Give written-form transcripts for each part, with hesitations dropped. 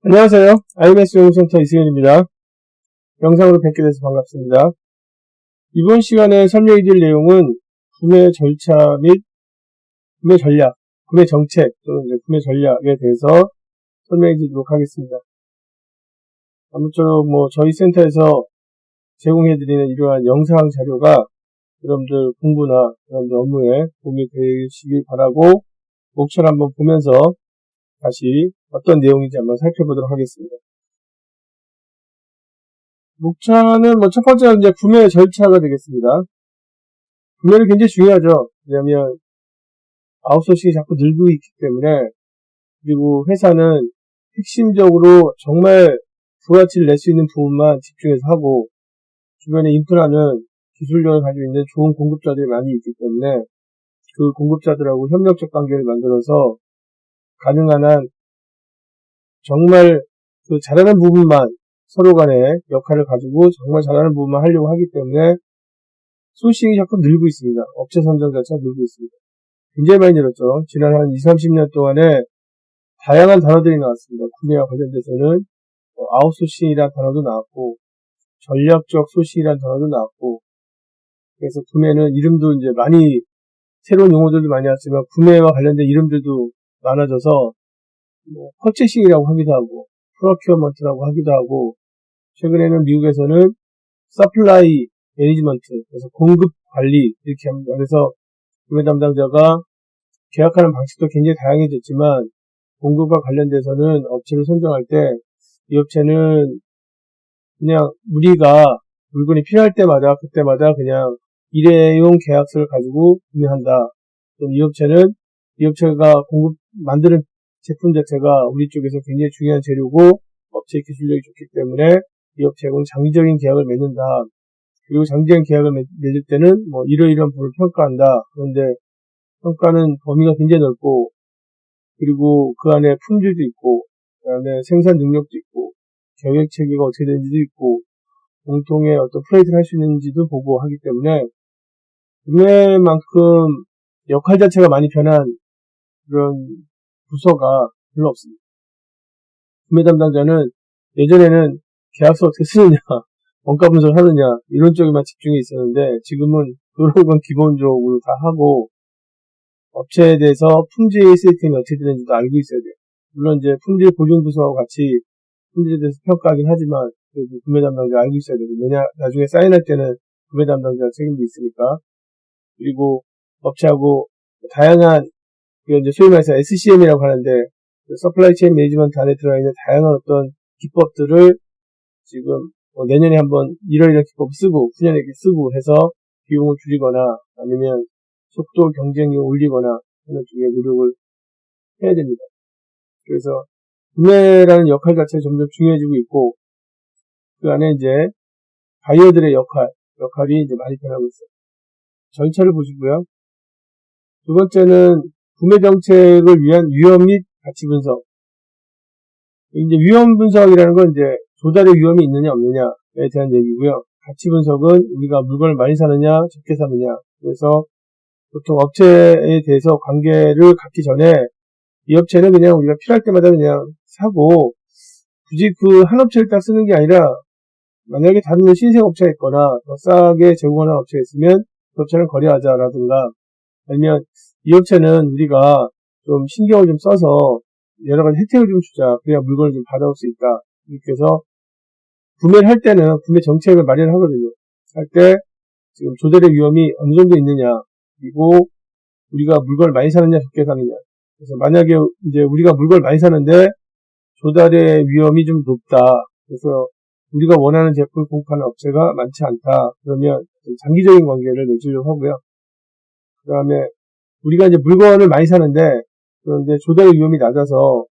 안녕하세요. IMS 연구센터 이승현입니다. 영상으로 뵙게 돼서 반갑습니다. 이번 시간에 설명해 드릴 내용은 구매 절차 및 구매 전략, 구매 정책 또는 구매 전략에 대해서 설명해 드리도록 하겠습니다. 아무쪼록 저희 센터에서 제공해 드리는 이러한 영상 자료가 여러분들 공부나 여러분들 업무에 도움이 되시길 바라고 목차를 한번 보면서 다시 어떤 내용인지 한번 살펴보도록 하겠습니다. 목차는 첫 번째는 이제 구매 절차가 되겠습니다. 구매는 굉장히 중요하죠. 왜냐하면 아웃소싱이 자꾸 늘고 있기 때문에, 그리고 회사는 핵심적으로 정말 부가치를 낼 수 있는 부분만 집중해서 하고, 주변의 인프라는 기술력을 가지고 있는 좋은 공급자들이 많이 있기 때문에 그 공급자들하고 협력적 관계를 만들어서 가능한 한 정말 그 잘하는 부분만 서로 간의 역할을 가지고 정말 잘하는 부분만 하려고 하기 때문에 소싱이 자꾸 늘고 있습니다. 업체 선정 자체가 늘고 있습니다. 굉장히 많이 늘었죠. 지난 한 20, 30년 동안에 다양한 단어들이 나왔습니다. 구매와 관련돼서는 아웃소싱이라는 단어도 나왔고, 전략적 소싱이라는 단어도 나왔고, 그래서 구매는 이름도 이제 많이 새로운 용어들도 많이 왔지만 구매와 관련된 이름들도 많아져서 퍼체싱이라고 하기도 하고 프로큐어먼트라고 하기도 하고, 최근에는 미국에서는 서플라이 매니지먼트, 그래서 공급 관리 이렇게 합니다. 그래서 구매 담당자가 계약하는 방식도 굉장히 다양해졌지만 공급과 관련돼서는 업체를 선정할 때 이 업체는 그냥 우리가 물건이 필요할 때마다 그때마다 그냥 일회용 계약서를 가지고 구매한다. 이 업체는 이 업체가 만드는 제품 자체가 우리 쪽에서 굉장히 중요한 재료고 업체의 기술력이 좋기 때문에 이 업체하고는 장기적인 계약을 맺는다. 그리고 장기적인 계약을 맺을 때는 이러이러한 부분을 평가한다. 그런데 평가는 범위가 굉장히 넓고, 그리고 그 안에 품질도 있고, 그 다음에 생산 능력도 있고, 계획 체계가 어떻게 되는지도 있고, 공통의 어떤 플레이트를 할 수 있는지도 보고 하기 때문에 구매만큼 역할 자체가 많이 변한 그런 부서가 별로 없습니다. 구매 담당자는 예전에는 계약서 어떻게 쓰느냐, 원가 분석을 하느냐 이런 쪽에만 집중해 있었는데 지금은 그런 건 기본적으로 다 하고 업체에 대해서 품질 시스템이 어떻게 되는지도 알고 있어야 돼요. 물론 이제 품질 보증 부서와 같이 품질에 대해서 평가하긴 하지만 그래도 구매 담당자 알고 있어야 되고, 나중에 사인할 때는 구매 담당자 책임도 있으니까. 그리고 업체하고 다양한 이제 소위 말해서 SCM이라고 하는데 서플라이 체인 매니지먼트 안에 들어있는 다양한 어떤 기법들을 지금 내년에 한번 이러이러한 기법 쓰고 후년에 쓰고 해서 비용을 줄이거나 아니면 속도 경쟁력을 올리거나 하는 쪽에 노력을 해야 됩니다. 그래서 구매라는 역할 자체가 점점 중요해지고 있고, 그 안에 이제 바이어들의 역할이 이제 많이 변하고 있어요. 절차를 보시고요. 두 번째는 구매 정책을 위한 위험 및 가치 분석. 이제 위험 분석이라는 건 이제 조달의 위험이 있느냐 없느냐에 대한 얘기고요. 가치 분석은 우리가 물건을 많이 사느냐 적게 사느냐. 그래서 보통 업체에 대해서 관계를 갖기 전에 이 업체는 그냥 우리가 필요할 때마다 그냥 사고, 굳이 그 한 업체를 딱 쓰는 게 아니라 만약에 다른 신생 업체가 있거나 더 싸게 제공하는 업체가 있으면 그 업체는 거래하자라든가, 아니면 이 업체는 우리가 좀 신경을 좀 써서 여러 가지 혜택을 좀 주자. 그래야 물건을 좀 받아올 수 있다. 이렇게 해서 구매를 할 때는 구매 정책을 마련하거든요. 할 때 지금 조달의 위험이 어느 정도 있느냐, 그리고 우리가 물건을 많이 사느냐 적게 사느냐. 그래서 만약에 이제 우리가 물건을 많이 사는데 조달의 위험이 좀 높다. 그래서 우리가 원하는 제품을 공급하는 업체가 많지 않다. 그러면 장기적인 관계를 맺으려고 하고요. 그 다음에 우리가 이제 물건을 많이 사는데 그런데 조달의 위험이 낮아서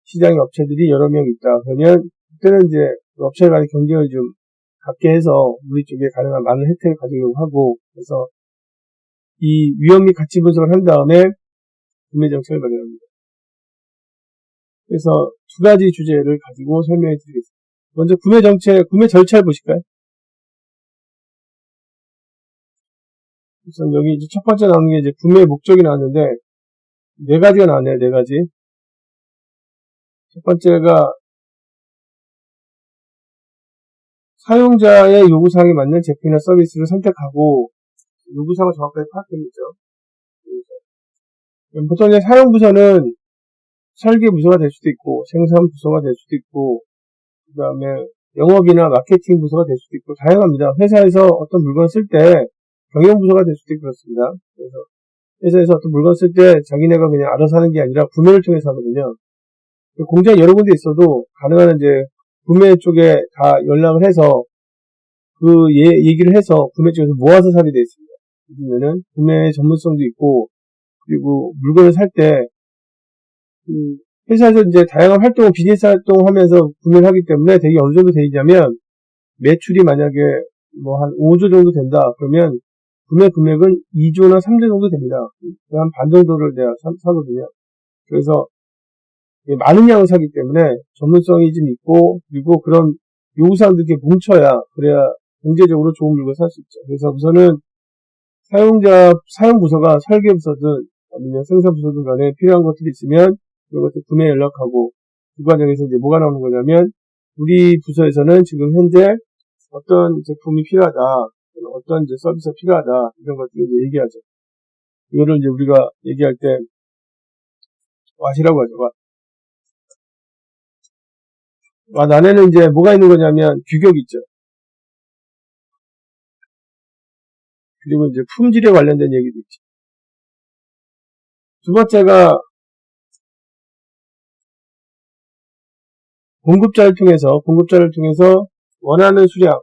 시장에 업체들이 여러 명 있다. 그러면 그때는 이제 업체 간의 경쟁을 좀 갖게 해서 우리 쪽에 가능한 많은 혜택을 가지려고 하고, 그래서 이 위험 및 가치 분석을 한 다음에 구매 정책을 마련합니다. 그래서 두 가지 주제를 가지고 설명해 드리겠습니다. 먼저 구매 정책, 구매 절차를 보실까요? 우선 여기 이제 첫 번째 나오는 게 이제 구매 목적이 나왔는데, 네 가지가 나왔네요, 네 가지. 첫 번째가 사용자의 요구사항에 맞는 제품이나 서비스를 선택하고 요구사항을 정확하게 파악해야죠. 보통 이제 사용부서는 설계 부서가 될 수도 있고 생산 부서가 될 수도 있고 그 다음에 영업이나 마케팅 부서가 될 수도 있고 다양합니다. 회사에서 어떤 물건을 쓸 때 경영부서가 될 수도 있고 그렇습니다. 그래서 회사에서 어떤 물건을 쓸 때 자기네가 그냥 알아서 하는 게 아니라 구매를 통해서 하거든요. 공장이 여러 군데 있어도 가능한 이제 구매 쪽에 다 연락을 해서 얘기를 해서 구매 쪽에서 모아서 사게 되어 있습니다. 그러면은 구매 전문성도 있고 그리고 물건을 살 때 회사에서 이제 다양한 활동을 비즈니스 활동을 하면서 구매를 하기 때문에 되게 어느 정도 되냐면 매출이 만약에 뭐 한 5조 정도 된다 그러면 구매 금액은 2조나 3조 정도 됩니다. 한 반 정도를 내가 사거든요. 그래서 많은 양을 사기 때문에 전문성이 좀 있고 그리고 그런 요구사항들이 이렇게 뭉쳐야 그래야 경제적으로 좋은 물건을 살 수 있죠. 그래서 우선은 사용부서가 설계부서든 아니면 생산부서든 간에 필요한 것들이 있으면 그런 것들 구매 연락하고 그 과정에서 이제 뭐가 나오는 거냐면 우리 부서에서는 지금 현재 어떤 제품이 필요하다, 어떤 이제 서비스가 필요하다 이런 것들을 이제 얘기하죠. 이거를 이제 우리가 얘기할 때 왓이라고 하죠. 왓 안에는 이제 뭐가 있는 거냐면 규격이 있죠. 그리고 이제 품질에 관련된 얘기도 있죠. 두 번째가 공급자를 통해서 원하는 수량.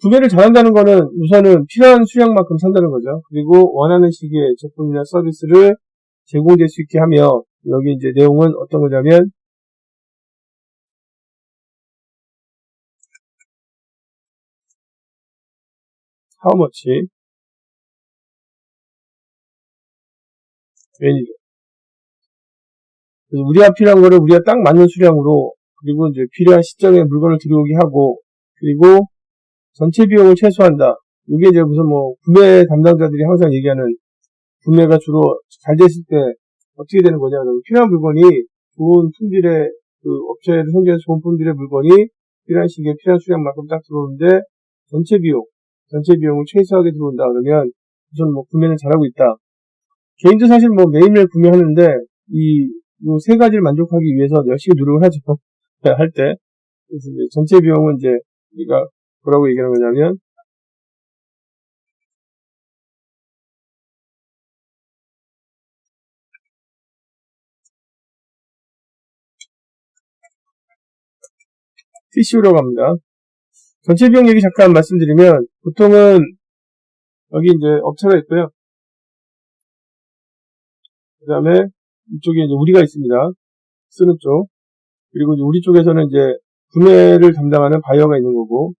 구매를 잘한다는 거는 우선은 필요한 수량만큼 산다는 거죠. 그리고 원하는 시기에 제품이나 서비스를 제공될 수 있게 하며 여기 이제 내용은 어떤 거냐면 how much when이죠. 그래서 우리가 필요한 거를 우리가 딱 맞는 수량으로 그리고 이제 필요한 시점에 물건을 들여오게 하고 그리고 전체 비용을 최소화한다. 이게 이제 무슨 뭐 구매 담당자들이 항상 얘기하는 구매가 주로 잘 됐을 때 어떻게 되는 거냐면 필요한 물건이 좋은 품질의 업체를 통해서 좋은 품질의 물건이 필요한 시기에 필요한 수량만큼 딱 들어오는데 전체 비용을 최소화하게 들어온다 그러면 우선 뭐 구매는 잘하고 있다. 개인도 사실 뭐 매일매일 구매하는데 이 세 가지를 만족하기 위해서 열심히 노력을 하죠. 할 때. 그래서 이제 전체 비용은 이제 우리가 뭐라고 얘기하는 거냐면 TCO라고 합니다. 전체 비용 얘기 잠깐 말씀드리면 보통은 여기 이제 업체가 있고요. 그 다음에 이쪽에 이제 우리가 있습니다. 쓰는 쪽. 그리고 이제 우리 쪽에서는 이제 구매를 담당하는 바이어가 있는 거고.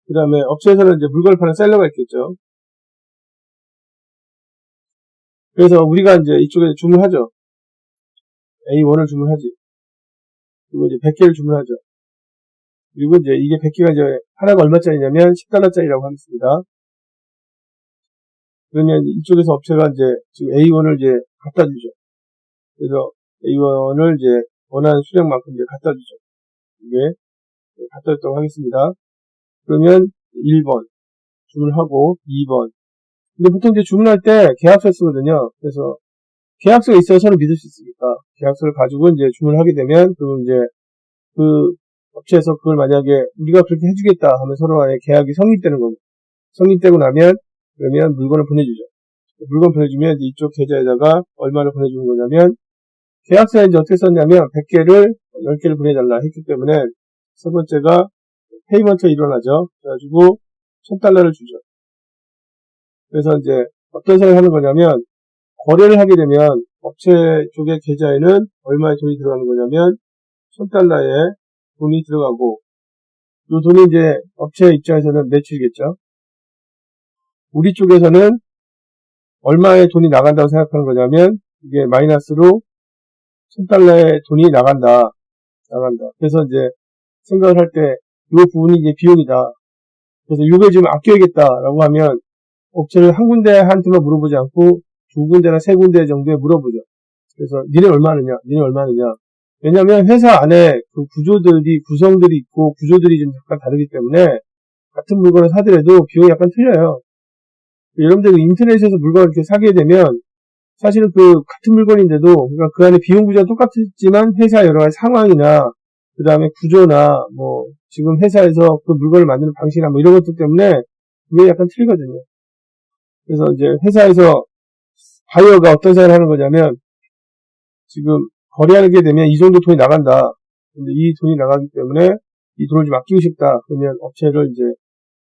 그 다음에 업체에서는 이제 물건을 파는 셀러가 있겠죠. 그래서 우리가 이제 이쪽에 주문하죠. A1을 주문하지. 그리고 이제 100개를 주문하죠. 그리고 이제 이게 100개가 이제 하나가 얼마짜리냐면 $10짜리라고 하겠습니다. 그러면 이쪽에서 업체가 이제 지금 A1을 이제 갖다 주죠. 그래서 A1을 이제 원하는 수량만큼 이제 갖다 주죠. 이게 갖다 줬다고 하겠습니다. 그러면 1번 주문하고 2번. 근데 보통 이제 주문할 때 계약서 쓰거든요. 그래서 계약서가 있어야 서로 믿을 수 있으니까 계약서를 가지고 이제 주문을 하게 되면 그럼 이제 그 업체에서 그걸 만약에 우리가 그렇게 해주겠다 하면 서로 간에 계약이 성립되는 겁니다. 성립되고 나면 그러면 물건을 보내주죠. 물건 보내주면 이쪽 계좌에다가 얼마를 보내주는 거냐면 계약서에 이제 어떻게 썼냐면 100개를 10개를 보내달라 했기 때문에 세 번째가 페이먼트가 일어나죠. 그래가지고 $1000를 주죠. 그래서 이제 어떤 생각을 하는 거냐면 거래를 하게 되면 업체 쪽의 계좌에는 얼마의 돈이 들어가는 거냐면 $1000의 돈이 들어가고 이 돈이 이제 업체 입장에서는 매출이겠죠. 우리 쪽에서는 얼마의 돈이 나간다고 생각하는 거냐면 이게 마이너스로 $1000의 돈이 나간다. 그래서 이제 생각을 할 때 이 부분이 이제 비용이다. 그래서 이걸 지금 아껴야겠다라고 하면 업체를 한 군데한테만 물어보지 않고 두 군데나 세 군데 정도에 물어보죠. 그래서 니네 얼마 하느냐, 니네 얼마 하느냐. 왜냐면 회사 안에 그 구성들이 있고 구조들이 좀 약간 다르기 때문에 같은 물건을 사더라도 비용이 약간 틀려요. 여러분들 인터넷에서 물건을 이렇게 사게 되면 사실은 그 같은 물건인데도 그러니까 그 안에 비용 구조가 똑같지만 회사 여러 가지 상황이나 그 다음에 구조나 뭐 지금 회사에서 그 물건을 만드는 방식이나 뭐 이런 것들 때문에 그게 약간 틀리거든요. 그래서 이제 회사에서 바이어가 어떤 생각을 하는 거냐면 지금 거래하게 되면 이 정도 돈이 나간다. 근데 이 돈이 나가기 때문에 이 돈을 좀 아끼고 싶다. 그러면 업체를 이제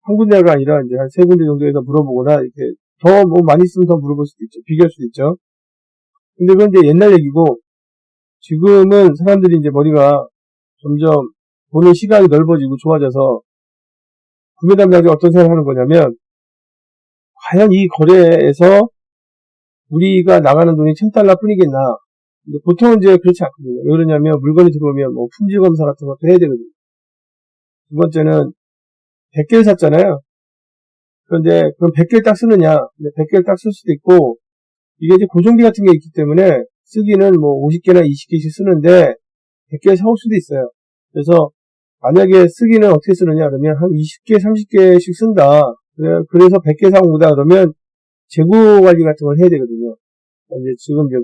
한 군데가 아니라 이제 한 세 군데 정도에서 물어보거나 이렇게 더 뭐 많이 쓰면 더 물어볼 수도 있죠. 비교할 수도 있죠. 근데 그건 이제 옛날 얘기고 지금은 사람들이 이제 머리가 점점 보는 시각이 넓어지고 좋아져서 구매 담당자가 어떤 생각을 하는 거냐면 과연 이 거래에서 우리가 나가는 돈이 $1000 뿐이겠나. 근데 보통은 이제 그렇지 않거든요. 왜 그러냐면 물건이 들어오면 뭐 품질 검사 같은 것도 해야 되거든요. 두 번째는 100개를 샀잖아요. 그런데 그럼 100개를 딱 쓰느냐. 근데 100개를 딱 쓸 수도 있고 이게 이제 고정비 같은 게 있기 때문에 쓰기는 뭐 50개나 20개씩 쓰는데 100개 사올 수도 있어요. 그래서 만약에 쓰기는 어떻게 쓰느냐 그러면 한 20개, 30개씩 쓴다. 그래서 100개 사온 거다 그러면 재고 관리 같은 걸 해야 되거든요. 이제 지금 이제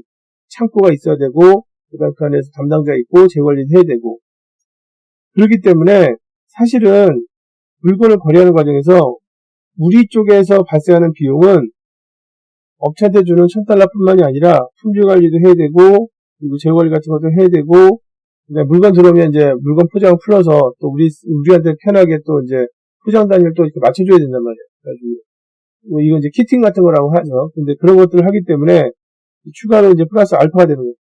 창고가 있어야 되고 그다음 그 안에서 담당자 있고 재고 관리도 해야 되고 그렇기 때문에 사실은 물건을 거래하는 과정에서 우리 쪽에서 발생하는 비용은 업체한테 주는 $1000 뿐만이 아니라 품질 관리도 해야 되고 그리고 재고 관리 같은 것도 해야 되고 물건 들어오면 이제 물건 포장 풀어서 또 우리한테 편하게 또 이제 포장 단위를 또 이렇게 맞춰줘야 된단 말이에요. 그래가지고 이건 이제 키팅 같은 거라고 하죠. 근데 그런 것들을 하기 때문에 추가로 이제 플러스 알파가 되는 거예요.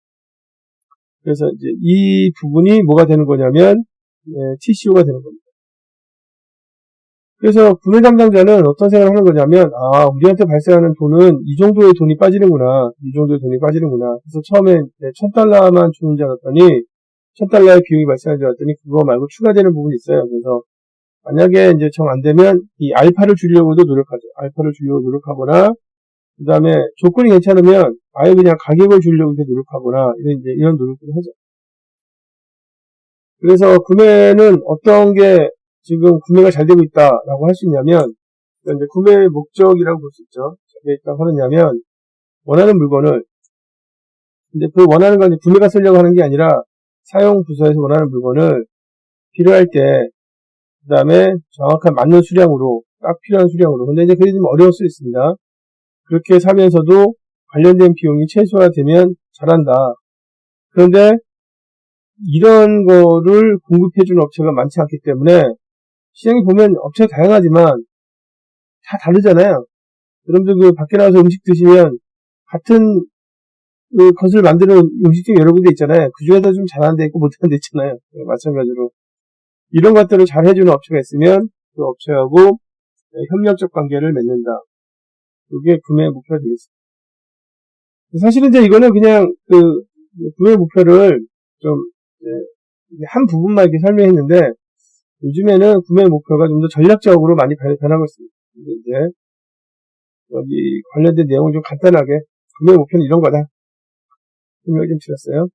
그래서 이제 이 부분이 뭐가 되는 거냐면 TCO가 되는 겁니다. 그래서 구매 담당자는 어떤 생각을 하는 거냐면 우리한테 발생하는 돈은 이 정도의 돈이 빠지는구나. 이 정도의 돈이 빠지는구나. 그래서 처음에 $1000만 주는 줄 알았더니 $1000의 비용이 발생하는 줄 알았더니 그거 말고 추가되는 부분이 있어요. 그래서 만약에 이제 정 안 되면 이 알파를 주려고도 노력하죠. 알파를 주려고 노력하거나 그 다음에 조건이 괜찮으면 아예 그냥 가격을 주려고 이렇게 노력하거나 이런 노력들을 하죠. 그래서 구매는 어떤 게 지금 구매가 잘 되고 있다라고 할 수 있냐면 이제 구매 목적이라고 볼 수 있죠. 잘 되어 있다고 하느냐면 원하는 물건을 근데 그 원하는 건 구매가 쓰려고 하는 게 아니라 사용 부서에서 원하는 물건을 필요할 때 그 다음에 정확한 맞는 수량으로 딱 필요한 수량으로 근데 이제 그게 좀 어려울 수 있습니다. 그렇게 사면서도 관련된 비용이 최소화되면 잘한다. 그런데 이런 거를 공급해주는 업체가 많지 않기 때문에 시장에 보면 업체가 다양하지만 다 다르잖아요. 여러분들 그 밖에 나가서 음식 드시면 같은 그 것을 만드는 음식점 여러 군데 있잖아요. 그 중에서 좀 잘하는 데 있고 못하는 데 있잖아요. 마찬가지로 이런 것들을 잘 해주는 업체가 있으면 그 업체하고 협력적 관계를 맺는다. 이게 구매 목표가 되겠습니다. 사실은 이제 이거는 그냥 그 구매 목표를 좀 한 부분만 이렇게 설명했는데 요즘에는 구매 목표가 좀 더 전략적으로 많이 변하고 있습니다. 근데 이제 여기 관련된 내용을 좀 간단하게 구매 목표는 이런 거다. 설명을 좀 드렸어요.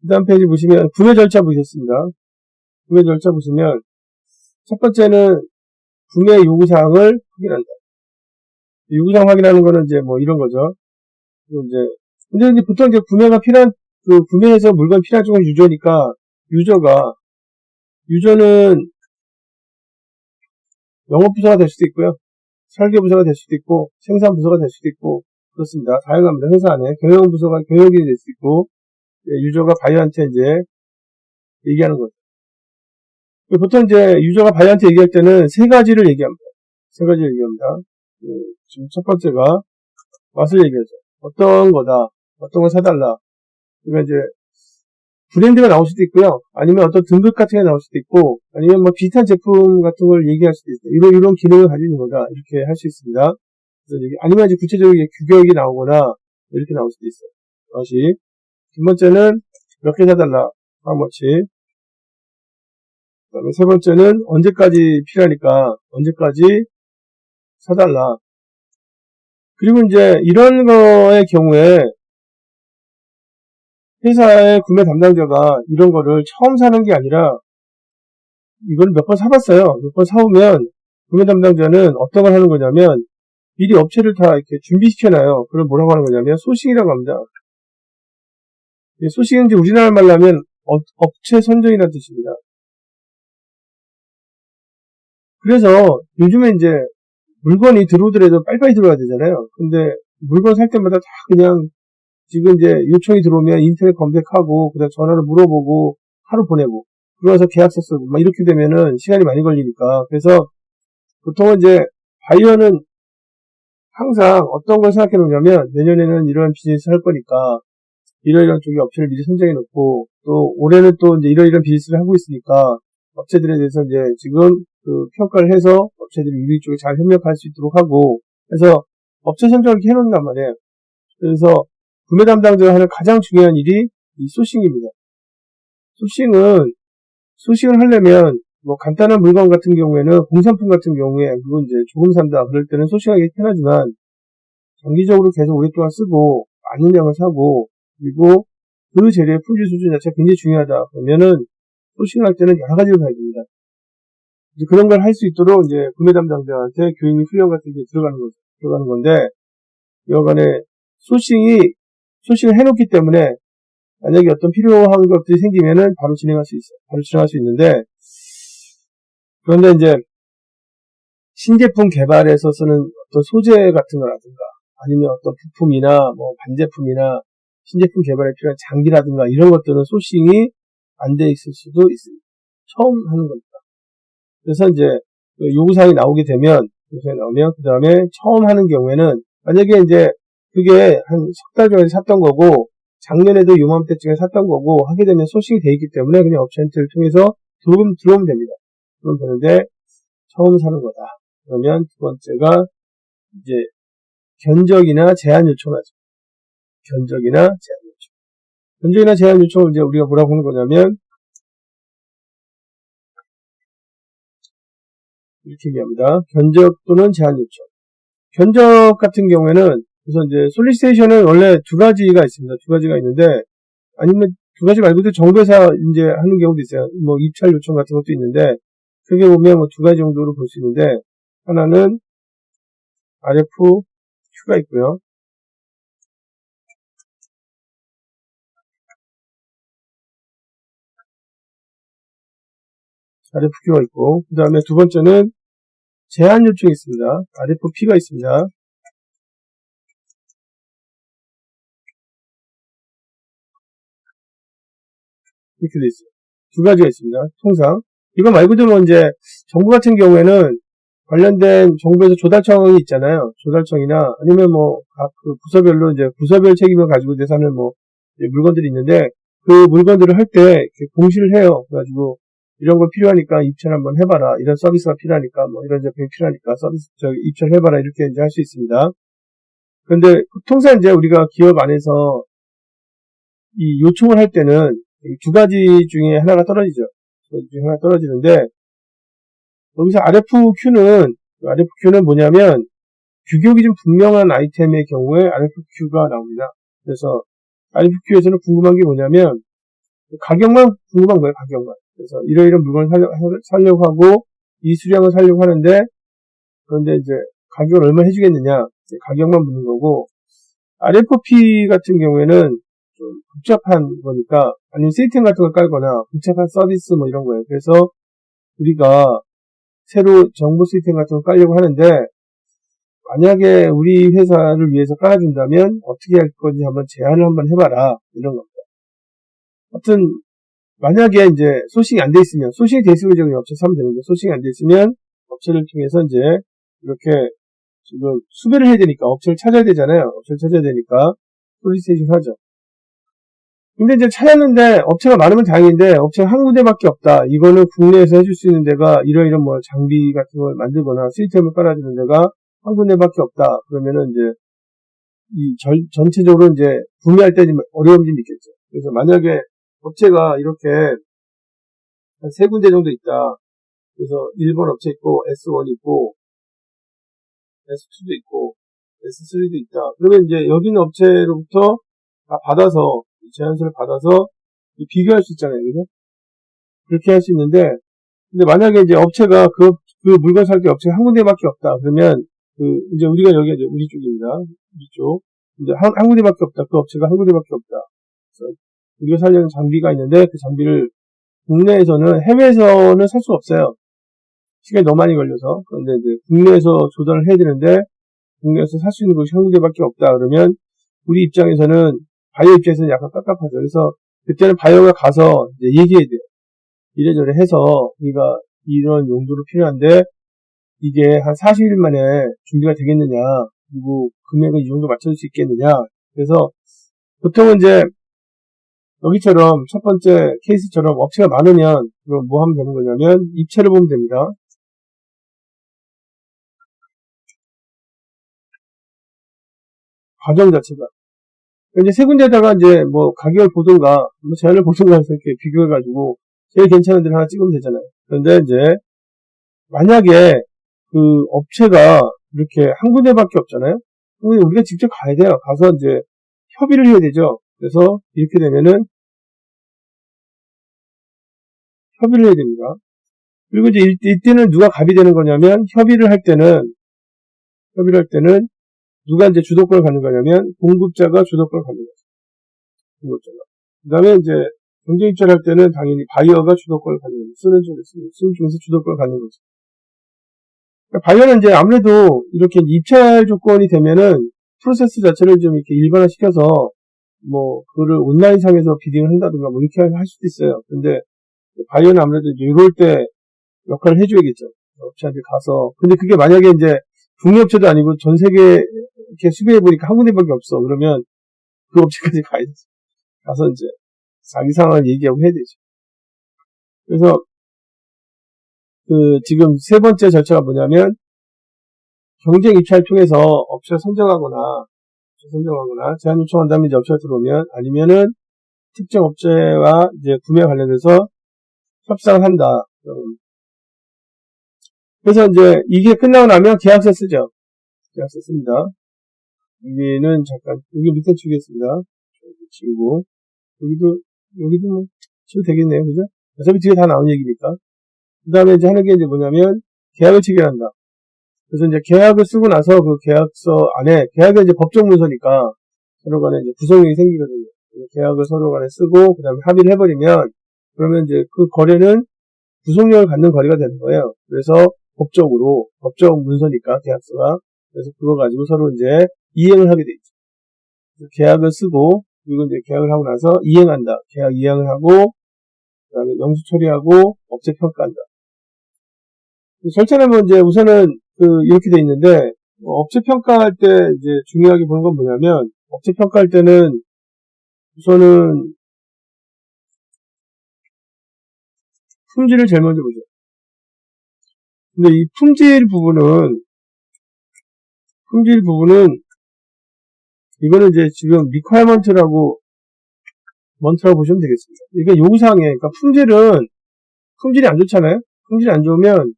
그 다음 페이지 보시면 구매 절차 보셨습니다. 구매 절차 보시면 첫 번째는 구매 요구사항을 확인한다. 요구사항 확인하는 거는 이제 뭐 이런 거죠. 근데 이제 보통 이제 구매해서 물건 필요한 쪽은 유저니까 유저는 영업부서가 될 수도 있고요. 설계부서가 될 수도 있고 생산부서가 될 수도 있고 그렇습니다. 다양합니다. 회사 안에 경영부서가 경영이 될 수도 있고 유저가 바이어한테 이제 얘기하는 거죠. 보통 이제 유저가 바이어한테 얘기할 때는 세 가지를 얘기합니다. 지금 첫 번째가 맛을 얘기하죠. 어떤 거다. 어떤 걸 사달라. 그러니까 이제 브랜드가 나올 수도 있고요. 아니면 어떤 등급 같은 게 나올 수도 있고, 아니면 뭐 비슷한 제품 같은 걸 얘기할 수도 있어요. 이런 기능을 가지는 거다. 이렇게 할 수 있습니다. 아니면 이제 구체적인 규격이 나오거나, 이렇게 나올 수도 있어요. 다시. 두 번째는 몇 개 사달라. how much. 그 다음에 세 번째는 언제까지 필요하니까, 언제까지 사달라. 그리고 이제 이런 거의 경우에 회사의 구매 담당자가 이런 거를 처음 사는 게 아니라 이걸 몇 번 사봤어요. 몇 번 사오면 구매 담당자는 어떤 걸 하는 거냐면 미리 업체를 다 이렇게 준비시켜놔요. 그걸 뭐라고 하는 거냐면 소싱이라고 합니다. 소싱은 이제 우리나라 말로 하면 업체 선정이라는 뜻입니다. 그래서 요즘에 이제 물건이 들어오더라도 빨리빨리 들어와야 되잖아요. 근데 물건 살 때마다 다 그냥 지금 이제 요청이 들어오면 인터넷 검색하고 그다음 전화로 물어보고 하루 보내고 그러면서 계약서 쓰고 막 이렇게 되면은 시간이 많이 걸리니까 그래서 보통은 이제 바이어는 항상 어떤 걸 생각해 놓냐면 내년에는 이런 비즈니스 할 거니까 이러이러한 쪽에 업체를 미리 선정해 놓고 또 올해는 또 이제 이러이러한 비즈니스를 하고 있으니까 업체들에 대해서 이제 지금 그 평가를 해서 업체들이 우리 쪽에 잘 협력할 수 있도록 하고 그래서 업체 선정을 이렇게 해놓는단 말이에요. 그래서 구매 담당자가 하는 가장 중요한 일이 이 소싱입니다. 소싱을 하려면 뭐 간단한 물건 같은 경우에는 공산품 같은 경우에 그건 이제 조금 산다 그럴 때는 소싱하기 편하지만 장기적으로 계속 오랫동안 쓰고 많은 양을 사고 그리고 그 재료의 품질 수준 자체가 굉장히 중요하다 그러면은 소싱할 때는 여러 가지를 봐야 됩니다. 이제 그런 걸 할 수 있도록 이제 구매 담당자한테 교육 및 훈련 같은 게 들어가는 건데 여간에 소싱을 해놓기 때문에 만약에 어떤 필요한 것들이 생기면은 바로 진행할 수 있어요. 바로 진행할 수 있는데 그런데 이제 신제품 개발에서 쓰는 어떤 소재 같은 거라든가 아니면 어떤 부품이나 뭐 반제품이나 신제품 개발에 필요한 장비라든가 이런 것들은 소싱이 안 돼 있을 수도 있습니다. 처음 하는 겁니다. 그래서 이제 요구사항이 나오게 되면 그 다음에 처음 하는 경우에는 만약에 이제 그게 한 석 달 전에 샀던 거고 작년에도 요맘때쯤에 샀던 거고 하게 되면 소싱이 돼 있기 때문에 그냥 업체한테를 통해서 들어오면 됩니다. 그러면 되는데 처음 사는 거다. 그러면 두 번째가 이제 견적이나 제한 요청하죠. 견적이나 제한 요청을 이제 우리가 뭐라고 하는 거냐면 이렇게 얘기합니다. 견적 또는 제한 요청. 견적 같은 경우에는 그래서 이제 솔리시테이션은 원래 두 가지가 있습니다. 두 가지가 있는데 아니면 두 가지 말고도 정부에서 이제 하는 경우도 있어요. 뭐 입찰 요청 같은 것도 있는데 크게 보면 뭐 두 가지 정도로 볼 수 있는데 하나는 RFQ가 있고요. RFQ가 있고 그 다음에 두 번째는 제한 요청이 있습니다. RFP가 있습니다. 이렇게 돼 있어요. 두 가지가 있습니다. 통상 이거 말고도 뭐 이제 정부 같은 경우에는 관련된 정부에서 조달청이 있잖아요. 조달청이나 아니면 뭐 각 그 부서별로 이제 부서별 책임을 가지고 대사는 뭐 물건들이 있는데 그 물건들을 할 때 공시를 해요. 그래가지고 이런 거 필요하니까 입찰 한번 해봐라. 이런 서비스가 필요하니까 뭐 이런 제품이 필요하니까 입찰 해봐라 이렇게 이제 할 수 있습니다. 그런데 통상 이제 우리가 기업 안에서 이 요청을 할 때는 두 가지 중에 하나가 떨어지죠. 그 중에 하나 떨어지는데 여기서 RFQ는 뭐냐면 규격이 좀 분명한 아이템의 경우에 RFQ가 나옵니다. 그래서 RFQ에서는 궁금한 게 뭐냐면 가격만 궁금한 거예요. 가격만. 그래서 이러이러한 물건을 사려고 하고 이 수량을 사려고 하는데 그런데 이제 가격을 얼마 해주겠느냐 가격만 묻는 거고 RFP 같은 경우에는 좀 복잡한 거니까 아니면 시스템 같은 걸 깔거나 복잡한 서비스 뭐 이런 거예요. 그래서 우리가 새로 정보 시스템 같은 거 깔려고 하는데 만약에 우리 회사를 위해서 깔아준다면 어떻게 할 건지 한번 제안을 한번 해봐라 이런 겁니다. 하여튼 만약에 이제 소싱이 안 돼 있으면 소싱이 돼 있으면 이제 업체 사면 되는데 소싱이 안 돼 있으면 업체를 통해서 이제 이렇게 지금 수배를 해야 되니까 업체를 찾아야 되잖아요. 업체를 찾아야 되니까 솔리시테이션 하죠. 근데 이제 찾았는데 업체가 많으면 다행인데 업체가 한 군데밖에 없다. 이거는 국내에서 해줄 수 있는 데가 이런 뭐 장비 같은 걸 만들거나 시스템을 깔아주는 데가 한 군데밖에 없다. 그러면은 이제 이 전체적으로 이제 구매할 때 어려움이 좀 있겠죠. 그래서 만약에 업체가 이렇게 한 세 군데 정도 있다. 그래서 1번 업체 있고 S1 있고 S2도 있고 S3도 있다. 그러면 이제 여기 있는 업체로부터 다 받아서, 제안서를 받아서 비교할 수 있잖아요. 그죠? 그렇게 할 수 있는데, 근데 만약에 이제 업체가 그 물건 살 때 업체가 한 군데밖에 없다. 그러면 이제 우리가 여기 이제 우리 쪽입니다. 우리 쪽. 이제 한 군데밖에 없다. 그 업체가 한 군데밖에 없다. 그래서 우리가 살려는 장비가 있는데 그 장비를 국내에서는 해외에서는 살 수가 없어요. 시간이 너무 많이 걸려서. 그런데 이제 국내에서 조달을 해야 되는데 국내에서 살 수 있는 곳이 한 군데밖에 없다. 그러면 우리 입장에서는 바이어 입장에서는 약간 깝깝하죠. 그래서 그때는 바이어가 가서 이제 얘기해야 돼요. 이래저래 해서 우리가 이런 용도로 필요한데 이게 한 40일 만에 준비가 되겠느냐, 그리고 금액은 이 정도 맞춰줄 수 있겠느냐. 그래서 보통은 이제 여기처럼 첫 번째 케이스처럼 업체가 많으면 그럼 뭐 하면 되는 거냐면 입체를 보면 됩니다. 과정 자체가. 이제 세 군데다가 이제 뭐 가격을 보든가, 뭐 제한을 보든가 해서 이렇게 비교해가지고 제일 괜찮은 데를 하나 찍으면 되잖아요. 그런데 이제 만약에 그 업체가 이렇게 한 군데밖에 없잖아요. 그럼 우리가 직접 가야 돼요. 가서 이제 협의를 해야 되죠. 그래서 이렇게 되면은 협의를 해야 됩니다. 그리고 이제 이때는 누가 갑이 되는 거냐면 협의를 할 때는 누가 이제 주도권을 갖는 거냐면 공급자가 주도권을 갖는 거죠. 공급자가. 그 다음에 이제 경쟁 입찰할 때는 당연히 바이어가 주도권을 갖는 거죠. 쓰는 중에서 주도권을 갖는 거죠. 그러니까 바이어는 이제 아무래도 이렇게 입찰 조건이 되면은 프로세스 자체를 좀 이렇게 일반화시켜서 뭐 그거를 온라인상에서 비딩을 한다든가 뭐 이렇게 할 수도 있어요. 근데 바이어는 아무래도 이럴 때 역할을 해줘야겠죠. 업체한테 가서. 근데 그게 만약에 이제 국내 업체도 아니고 전 세계 이렇게 수배해보니까 한 군데밖에 없어. 그러면 그 업체까지 가야 되죠. 가서 이제 자기 상황을 얘기하고 해야 되죠. 그래서 지금 세 번째 절차가 뭐냐면 경쟁 입찰 통해서 업체를 선정하거나 제안 요청한 다음에 이제 업체가 들어오면 아니면은 특정 업체와 이제 구매 관련해서 협상을 한다. 그래서 이제 이게 끝나고 나면 계약서 쓰죠. 계약서 씁니다. 여기는 잠깐 여기 밑에 치우겠습니다. 지우고 여기도 뭐 치우 되겠네요, 그죠? 어차피 뒤에 다 나온 얘기니까. 그 다음에 이제 하는 게 이제 뭐냐면 계약을 체결한다. 그래서 이제 계약을 쓰고 나서 그 계약서 안에 계약은 이제 법적 문서니까 서로 간에 이제 구성력이 생기거든요. 계약을 서로 간에 쓰고 그 다음에 합의를 해버리면 그러면 이제 그 거래는 구속력을 갖는 거래가 되는 거예요. 그래서 법적 문서니까 계약서가. 그래서 그거 가지고 서로 이제 이행을 하게 돼 있죠. 계약을 쓰고 그리고 이제 계약을 하고 나서 이행한다. 계약 이행을 하고 그다음에 영수 처리하고 업체 평가한다. 절차는 뭐 이제 우선은 이렇게 돼 있는데 업체 평가할 때 이제 중요하게 보는 건 뭐냐면 업체 평가할 때는 우선은 품질을 제일 먼저 보죠. 근데 이 품질 부분은 이거는 이제 지금 requirement라고 보시면 되겠습니다. 이게 요구사항이에요. 그러니까 품질이 안 좋잖아요. 품질이 안 좋으면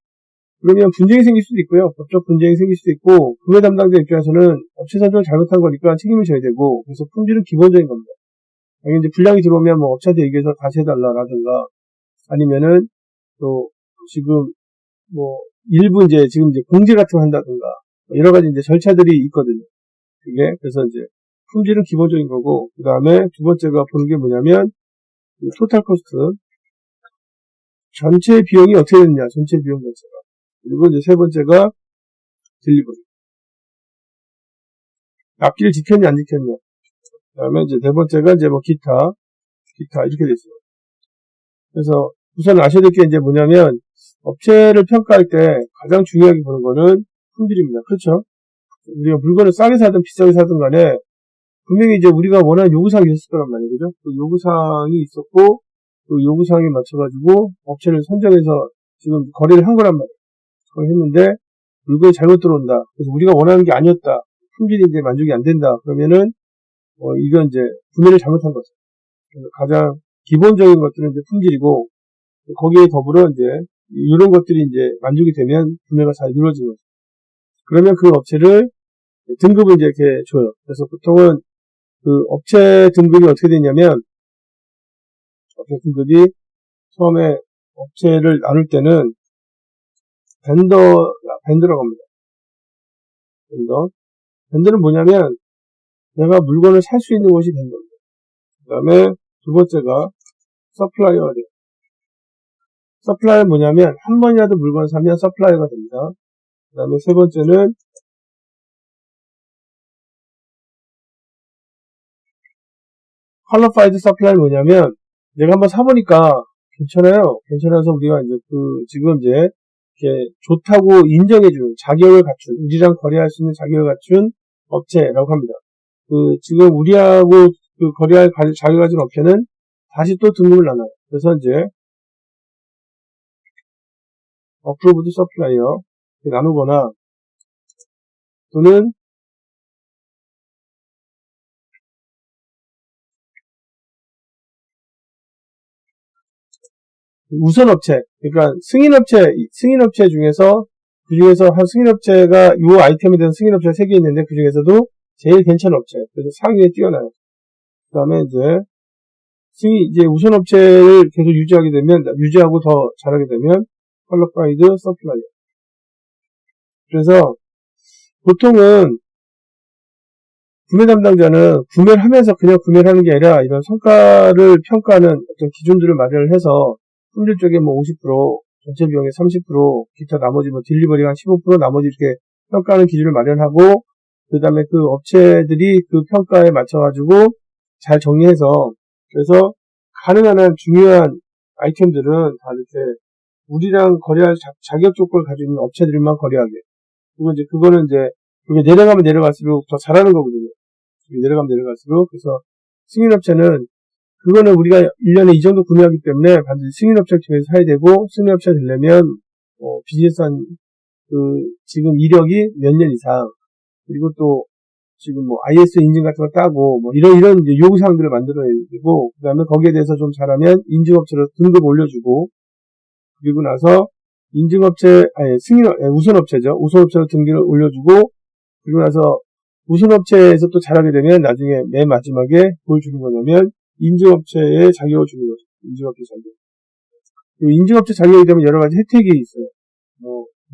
그러면 분쟁이 생길 수도 있고요. 법적 분쟁이 생길 수도 있고 구매 담당자 입장에서는 업체 선정을 잘못한 거니까 책임을 져야 되고 그래서 품질은 기본적인 겁니다. 당연히 이제 불량이 들어오면 뭐 업체한테 얘기해서 다시 해달라라든가 아니면은 또 지금 뭐 일부 지금 공제 같은 거 한다든가 여러 가지 이제 절차들이 있거든요. 그게 그래서 이제 품질은 기본적인 거고 그 다음에 두 번째가 보는 게 뭐냐면 토탈 코스트 전체 비용이 어떻게 되느냐 전체 비용 자체가 그리고 이제 세 번째가 딜리버리 앞길을 지켰냐 안 지켰냐 그 다음에 이제 네 번째가 이제 뭐 기타 이렇게 됐어요. 그래서 우선 아셔야 될 게 이제 뭐냐면 업체를 평가할 때 가장 중요하게 보는 거는 품질입니다. 그렇죠? 우리가 물건을 싸게 사든 비싸게 사든 간에 분명히 이제 우리가 원하는 요구사항이 있었을 거란 말이에요. 그죠? 그 요구사항이 있었고 그 요구사항에 맞춰가지고 업체를 선정해서 지금 거래를 한 거란 말이에요. 그걸 했는데 물건이 잘못 들어온다. 그래서 우리가 원하는 게 아니었다. 품질이 이제 만족이 안 된다. 그러면은 이건 이제 구매를 잘못한 거죠. 그래서 가장 기본적인 것들은 이제 품질이고 거기에 더불어 이제 이런 것들이 이제 만족이 되면 구매가 잘 이루어지는 거죠. 그러면 그 업체를 등급을 이제 이렇게 줘요. 그래서 보통은 그 업체 등급이 어떻게 되냐면, 업체 등급이 처음에 업체를 나눌 때는 벤더라고 합니다. 벤더는 뭐냐면, 내가 물건을 살 수 있는 곳이 벤더입니다. 그 다음에 두 번째가 서플라이어가 돼요. 서플라이어는 뭐냐면, 한 번이라도 물건을 사면 서플라이어가 됩니다. 그 다음에 세 번째는 퀄리파이드 서플라이는 뭐냐면, 내가 한번 사보니까 괜찮아요. 괜찮아서 우리가 이제 지금 이제 이렇게 좋다고 인정해주는 자격을 갖춘, 우리랑 거래할 수 있는 자격을 갖춘 업체라고 합니다. 지금 우리하고 거래할 자격을 가진 업체는 다시 또 등급을 나눠요. 그래서 이제 어프로브드 서플라이어 나누거나 또는 우선업체, 그러니까 승인업체 중에서 한 승인업체가 이 아이템에 대한 승인업체가 3개 있는데 그 중에서도 제일 괜찮은 업체, 그래서 상위에 뛰어나요. 그 다음에 이제 우선업체를 계속 유지하고 더 잘하게 되면 퀄리파이드 서플라이어. 그래서 보통은 구매 담당자는 구매를 하면서 그냥 구매를 하는 게 아니라 이런 성과를 평가하는 어떤 기준들을 마련을 해서 품질 쪽에 50%, 전체 비용의 30%, 기타 나머지 딜리버리가 한 15%, 나머지 이렇게 평가하는 기준을 마련하고, 그 다음에 그 업체들이 그 평가에 맞춰가지고 잘 정리해서, 그래서 가능한 한 중요한 아이템들은 다 이렇게 우리랑 거래할 자격 조건을 가지고 있는 업체들만 거래하게. 그거는 그게 내려가면 내려갈수록 더 잘하는 거거든요. 내려가면 내려갈수록. 그래서 승인업체는 그거는 우리가 1년에 이 정도 구매하기 때문에 반드시 승인업체 통해서 사야 되고, 승인업체 되려면, 비즈니스한, 지금 이력이 몇 년 이상, 그리고 또, 지금 IS 인증 같은 거 따고, 이런 이제 요구사항들을 만들어야 되고, 그 다음에 거기에 대해서 좀 잘하면 인증업체로 등급 올려주고, 그리고 나서 우선업체죠. 우선업체로 등급을 올려주고, 그리고 나서 우선업체에서 또 잘하게 되면 나중에 맨 마지막에 뭘 주는 거냐면, 인증업체에 자격을 주는 거죠. 인증업체 자격. 인증업체 자격이 되면 여러 가지 혜택이 있어요.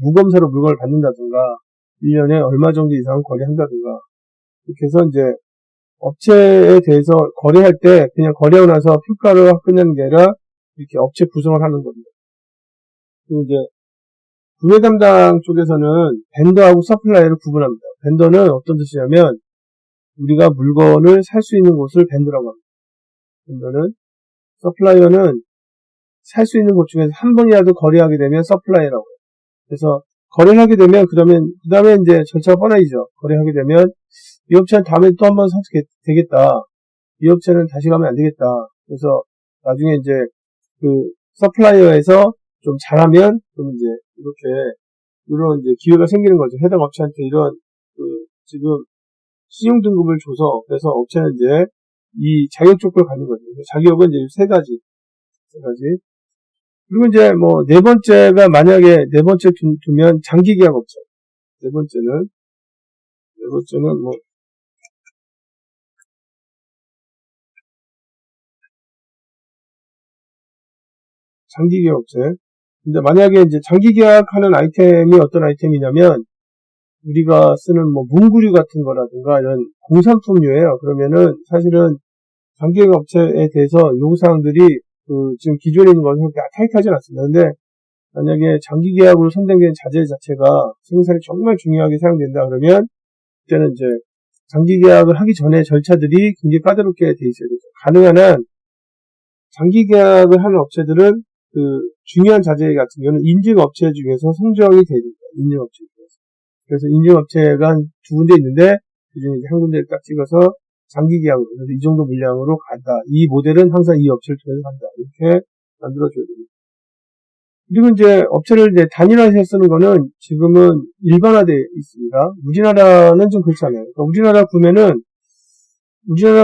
무검사로 물건을 받는다든가, 1년에 얼마 정도 이상 거래한다든가, 이렇게 해서 이제 업체에 대해서 거래할 때 그냥 거래하고 나서 평가를 끝내는 게 아니라 이렇게 업체 구성을 하는 겁니다. 그리고 이제 구매 담당 쪽에서는 벤더하고 서플라이어를 구분합니다. 벤더는 어떤 뜻이냐면 우리가 물건을 살 수 있는 곳을 벤더라고 합니다. 벤더는, 서플라이어는 살 수 있는 곳 중에서 한 번이라도 거래하게 되면 서플라이어라고 해요. 그래서 거래를 하게 되면 그 다음에 이제 절차가 뻔해지죠. 거래하게 되면 이 업체는 다음에 또 한 번 사도 되겠다. 이 업체는 다시 가면 안 되겠다. 그래서 나중에 이제 서플라이어에서 좀 잘하면 좀 이제 이런 이제 기회가 생기는 거죠. 해당 업체한테 이런 지금 신용 등급을 줘서, 그래서 업체는 이제 이 자격 조건을 갖는 거죠. 자격은 이제 세 가지. 그리고 이제 네 번째가 만약에 네 번째 두면 장기 계약 업체. 네 번째는 장기 계약 업체. 근데 만약에 이제 장기 계약하는 아이템이 어떤 아이템이냐면 우리가 쓰는 문구류 같은 거라든가 이런 공산품류예요. 그러면은 사실은 장기 계약 업체에 대해서 요구사항들이 지금 기존에 있는 것은 그렇게 타이트하진 않습니다. 근데 만약에 장기 계약으로 선정된 자재 자체가 생산에 정말 중요하게 사용된다 그러면 그때는 이제 장기 계약을 하기 전에 절차들이 굉장히 까다롭게 돼 있어야 되죠. 가능한 한 장기 계약을 하는 업체들은 중요한 자재 같은 경우는 인증업체 중에서 선정이 돼야 됩니다. 인증업체 중에서. 그래서 인증업체가 한 두 군데 있는데 그중에 이제 한 군데를 딱 찍어서 장기 계약으로, 그래서 이 정도 물량으로 간다. 이 모델은 항상 이 업체를 통해서 간다. 이렇게 만들어줘야 됩니다. 그리고 이제 업체를 이제 단일화해서 쓰는 거는 지금은 일반화되어 있습니다. 우리나라는 좀 그렇지 않아요. 그러니까 우리나라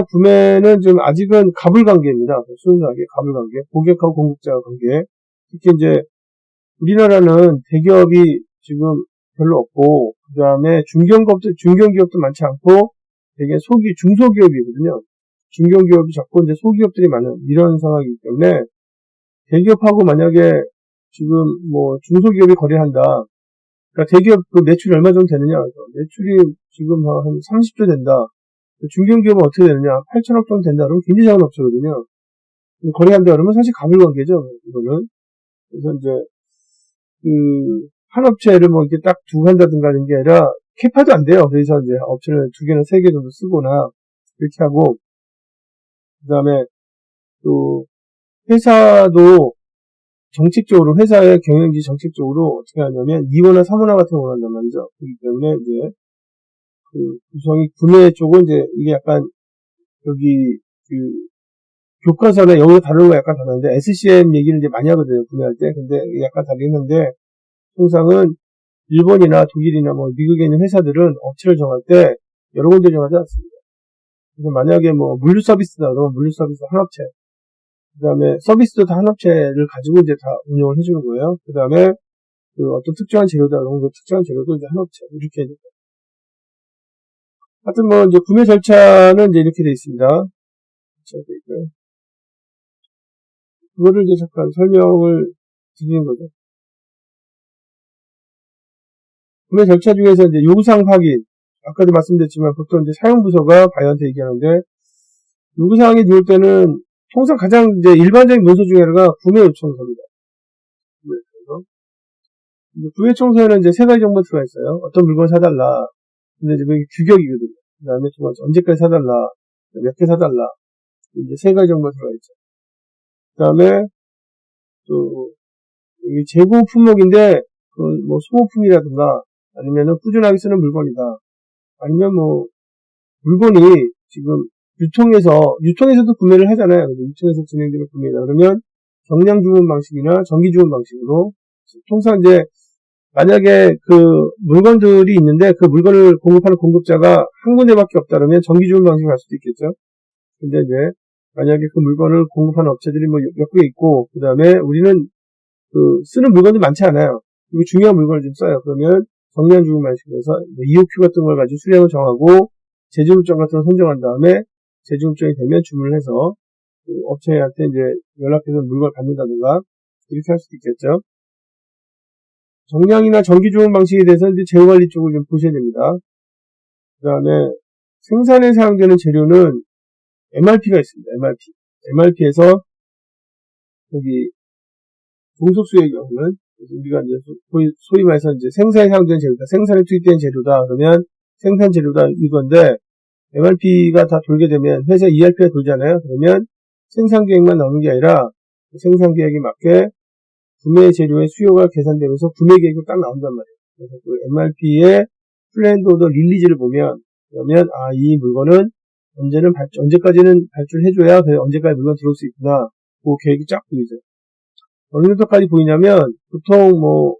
구매는 좀 아직은 가불관계입니다. 순수하게 가불관계, 고객하고 공급자 관계. 특히 이제 우리나라는 대기업이 지금 별로 없고, 그 다음에 중견기업도 많지 않고, 되게 중소기업이거든요. 중견기업이 적고, 이제 소기업들이 많은 이런 상황이기 때문에, 대기업하고 만약에 지금 뭐 중소기업이 거래한다. 그러니까 대기업 그 매출이 얼마 정도 되느냐? 매출이 지금 한 30조 된다. 중견기업은 어떻게 되느냐? 8천억 정도 된다. 그러면 굉장히 작은 업체거든요. 거래한다 그러면 사실 가물관계죠. 이거는. 그래서 이제 한 업체를 뭐 이렇게 딱 두고 한다든가 하는 게 아니라 캐파도 안 돼요. 그래서 이제 업체를 2개나 3개 정도 쓰거나 이렇게 하고, 그 다음에 또 회사도 정책적으로 회사의 경영지 정책적으로 어떻게 하냐면 2호나 3호나 같은 걸 원한단 말이죠. 그렇기 때문에 이제 그 구성이 구매 쪽은 이제 이게 약간 여기 그 교과서나 여기서 다루는 거 약간 다른데 SCM 얘기를 이제 많이 하거든요. 구매할 때. 근데 약간 다르긴 한데 통상은 일본이나 독일이나 뭐 미국에 있는 회사들은 업체를 정할 때 여러 군데 정하지 않습니다. 그래서 만약에 뭐 물류 서비스다 그러면 물류 서비스 한 업체, 그 다음에 서비스도 다 한 업체를 가지고 이제 다 운영을 해주는 거예요. 그 다음에 그 어떤 특정한 재료다 그러면 그 특정한 재료도 이제 한 업체 이렇게 해야 됩니다. 하여튼 뭐 이제 구매 절차는 이제 이렇게 돼 있습니다. 그거를 이제 잠깐 설명을 드리는 거죠. 구매 절차 중에서 이제 요구사항 확인. 아까도 말씀드렸지만 보통 이제 사용부서가 바이어한테 얘기하는데, 요구사항이 들어올 때는 통상 가장 이제 일반적인 문서 중에 하나가 구매 요청서입니다. 구매 요청서에는 이제 3가지 정도 들어가 있어요. 어떤 물건을 사달라. 근데 이제 그게 규격이거든요. 그 다음에 두 번째, 언제까지 사달라. 몇 개 사달라. 이제 3가지 정도 들어가 있죠. 그 다음에 또, 이 재고 품목인데, 그 뭐 소모품이라든가, 아니면은 꾸준하게 쓰는 물건이다. 아니면 뭐, 물건이 지금 유통에서도 구매를 하잖아요. 유통에서 진행되는 구매다. 그러면 경량 주문 방식이나 정기 주문 방식으로, 통상 이제, 만약에 그 물건들이 있는데 그 물건을 공급하는 공급자가 한 군데밖에 없다 그러면 정기 주문 방식으로 갈 수도 있겠죠. 근데 이제, 만약에 그 물건을 공급하는 업체들이 뭐 몇 개 있고, 그 다음에 우리는 그 쓰는 물건이 많지 않아요. 그리고 중요한 물건을 좀 써요. 그러면 정량 주문 방식으로 해서 EOQ 같은 걸 가지고 수량을 정하고 제조물점 같은 걸 선정한 다음에 제조물점이 되면 주문을 해서 그 업체한테 이제 연락해서 물건을 받는다든가 이렇게 할 수도 있겠죠. 정량이나 정기 주문 방식에 대해서는 이제 재고관리 쪽을 좀 보셔야 됩니다. 그 다음에 생산에 사용되는 재료는 MRP가 있습니다. MRP에서 여기 종속수의 경우는 우리가 이제 소위 말해서 이제 생산에 사용된 재료다, 생산에 투입된 재료다 그러면 생산 재료다 이건데, MRP가 다 돌게 되면 회사 ERP가 돌잖아요. 그러면 생산 계획만 나오는 게 아니라 생산 계획에 맞게 구매 재료의 수요가 계산되면서 구매 계획이 딱 나온단 말이에요. 그래서 그 MRP의 플랜드 오더 릴리즈를 보면, 그러면 이 물건은 언제까지는 발주해줘야 언제까지 물건 들어올 수 있구나. 그 계획이 쫙 보이죠. 어느 정도까지 보이냐면 보통 뭐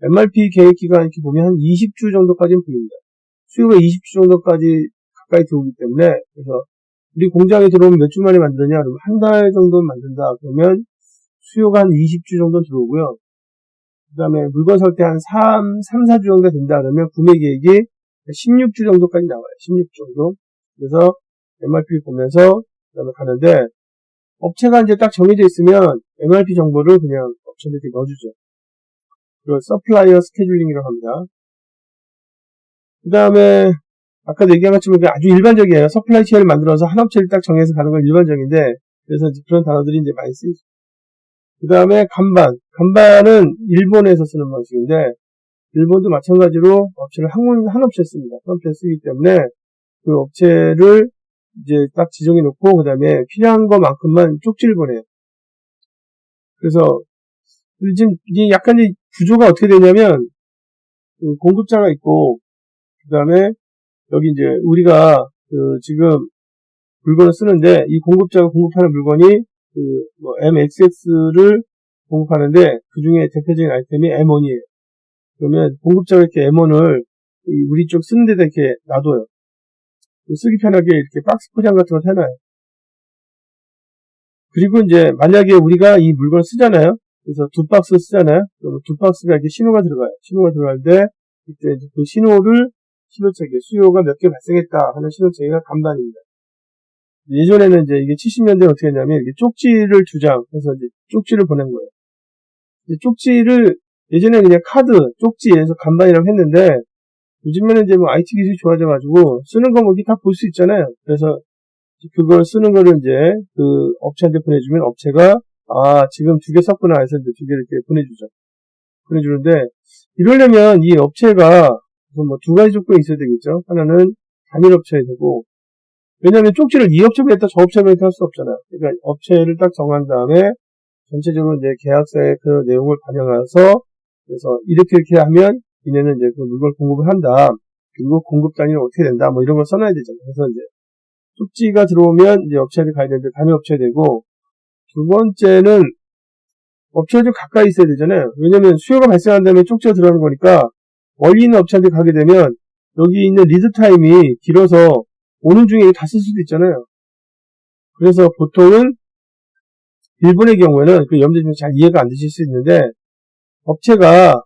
MRP 계획 기간 이렇게 보면 한 20주 정도까지는 보입니다. 수요가 20주 정도까지 가까이 들어오기 때문에, 그래서 우리 공장에 들어오면 몇 주 만에 만드느냐 그러면 한 달 정도 만든다 그러면 수요가 한 20주 정도 들어오고요. 그 다음에 물건 설 때 한 4주 정도 된다 그러면 구매 계획이 16주 정도까지 나와요. 16주 정도. 그래서 MRP 보면서 그다음에 가는데, 업체가 이제 딱 정해져 있으면 MRP 정보를 그냥 업체들에게 넣어주죠. 그걸 서플라이어 스케줄링이라고 합니다. 그 다음에 아까도 얘기한 것처럼 아주 일반적이에요. 서플라이 체인을 만들어서 한 업체를 딱 정해서 가는 건 일반적인데, 그래서 그런 단어들이 이제 많이 쓰이죠. 그 다음에 간반은 일본에서 쓰는 방식인데, 일본도 마찬가지로 업체를 한 업체 씁니다. 한 업체 쓰기 때문에 그 업체를 이제 딱 지정해 놓고 그 다음에 필요한 것만큼만 쪽지를 보내요. 그래서 지금 이게 약간 구조가 어떻게 되냐면, 그 공급자가 있고 그 다음에 여기 이제 우리가 그 지금 물건을 쓰는데, 이 공급자가 공급하는 물건이 그 뭐 MXX를 공급하는데 그 중에 대표적인 아이템이 M1이에요. 그러면 공급자가 이렇게 M1을 우리 쪽 쓰는 데다 이렇게 놔둬요. 쓰기 편하게 이렇게 박스 포장 같은 거 해놔요. 그리고 이제 만약에 우리가 이 물건을 쓰잖아요. 그래서 2박스 쓰잖아요. 그러면 2박스가 이렇게 신호가 들어가요. 신호가 들어갈 때 이때 이제 그 신호체계, 수요가 몇 개 발생했다 하는 신호체계가 간반입니다. 예전에는 이제 이게 70년대에 어떻게 했냐면, 이렇게 쪽지를 2장 해서 이제 쪽지를 보낸 거예요. 쪽지를 예전에 그냥 카드, 쪽지에서 간반이라고 했는데, 요즘에는 이제 뭐 IT 기술이 좋아져가지고, 쓰는 거 뭐 다 볼 수 있잖아요. 그래서 그걸 쓰는 거를 이제 그 업체한테 보내주면 업체가, 지금 2개 썼구나 해서 이제 2개 이렇게 보내주는데, 이러려면 이 업체가 뭐 2가지 조건이 있어야 되겠죠. 하나는 단일 업체여야 되고, 왜냐면 쪽지를 이 업체 보냈다 저 업체 보냈다 할 수 없잖아요. 그러니까 업체를 딱 정한 다음에 전체적으로 이제 계약서에 그 내용을 반영해서, 그래서 이렇게 하면 얘네는 이제 그 물건을 공급을 한다. 그리고 공급 단위는 어떻게 된다. 뭐 이런 걸 써놔야 되잖아요. 그래서 이제 쪽지가 들어오면 이제 업체를 가야 되는데 단위 업체 되고, 두 번째는 업체가 좀 가까이 있어야 되잖아요. 왜냐면 수요가 발생한 다음에 쪽지가 들어가는 거니까 멀리 있는 업체한테 가게 되면 여기 있는 리드 타임이 길어서 오는 중에 다 쓸 수도 있잖아요. 그래서 보통은 일본의 경우에는 그 여러분들이 좀 잘 이해가 안 되실 수 있는데, 업체가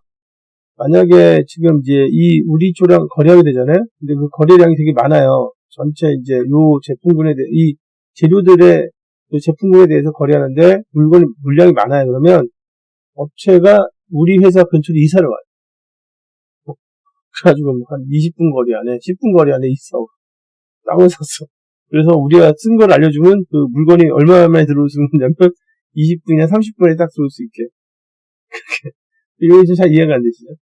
만약에 지금 이제 우리 쪽이랑 거래하게 되잖아요. 근데 그 거래량이 되게 많아요. 전체 이제 요 제품군에 대해 이 재료들의 그 제품군에 대해서 거래하는데 물량이 많아요. 그러면 업체가 우리 회사 근처로 이사를 와요. 그래가지고 한 20분 거리 안에, 10분 거리 안에 있어. 땅을 샀어. 그래서 우리가 쓴 걸 알려주면 그 물건이 얼마 만에 들어올 수 있냐면 20분이나 30분에 딱 들어올 수 있게. 이거 이제 잘 이해가 안 되시죠?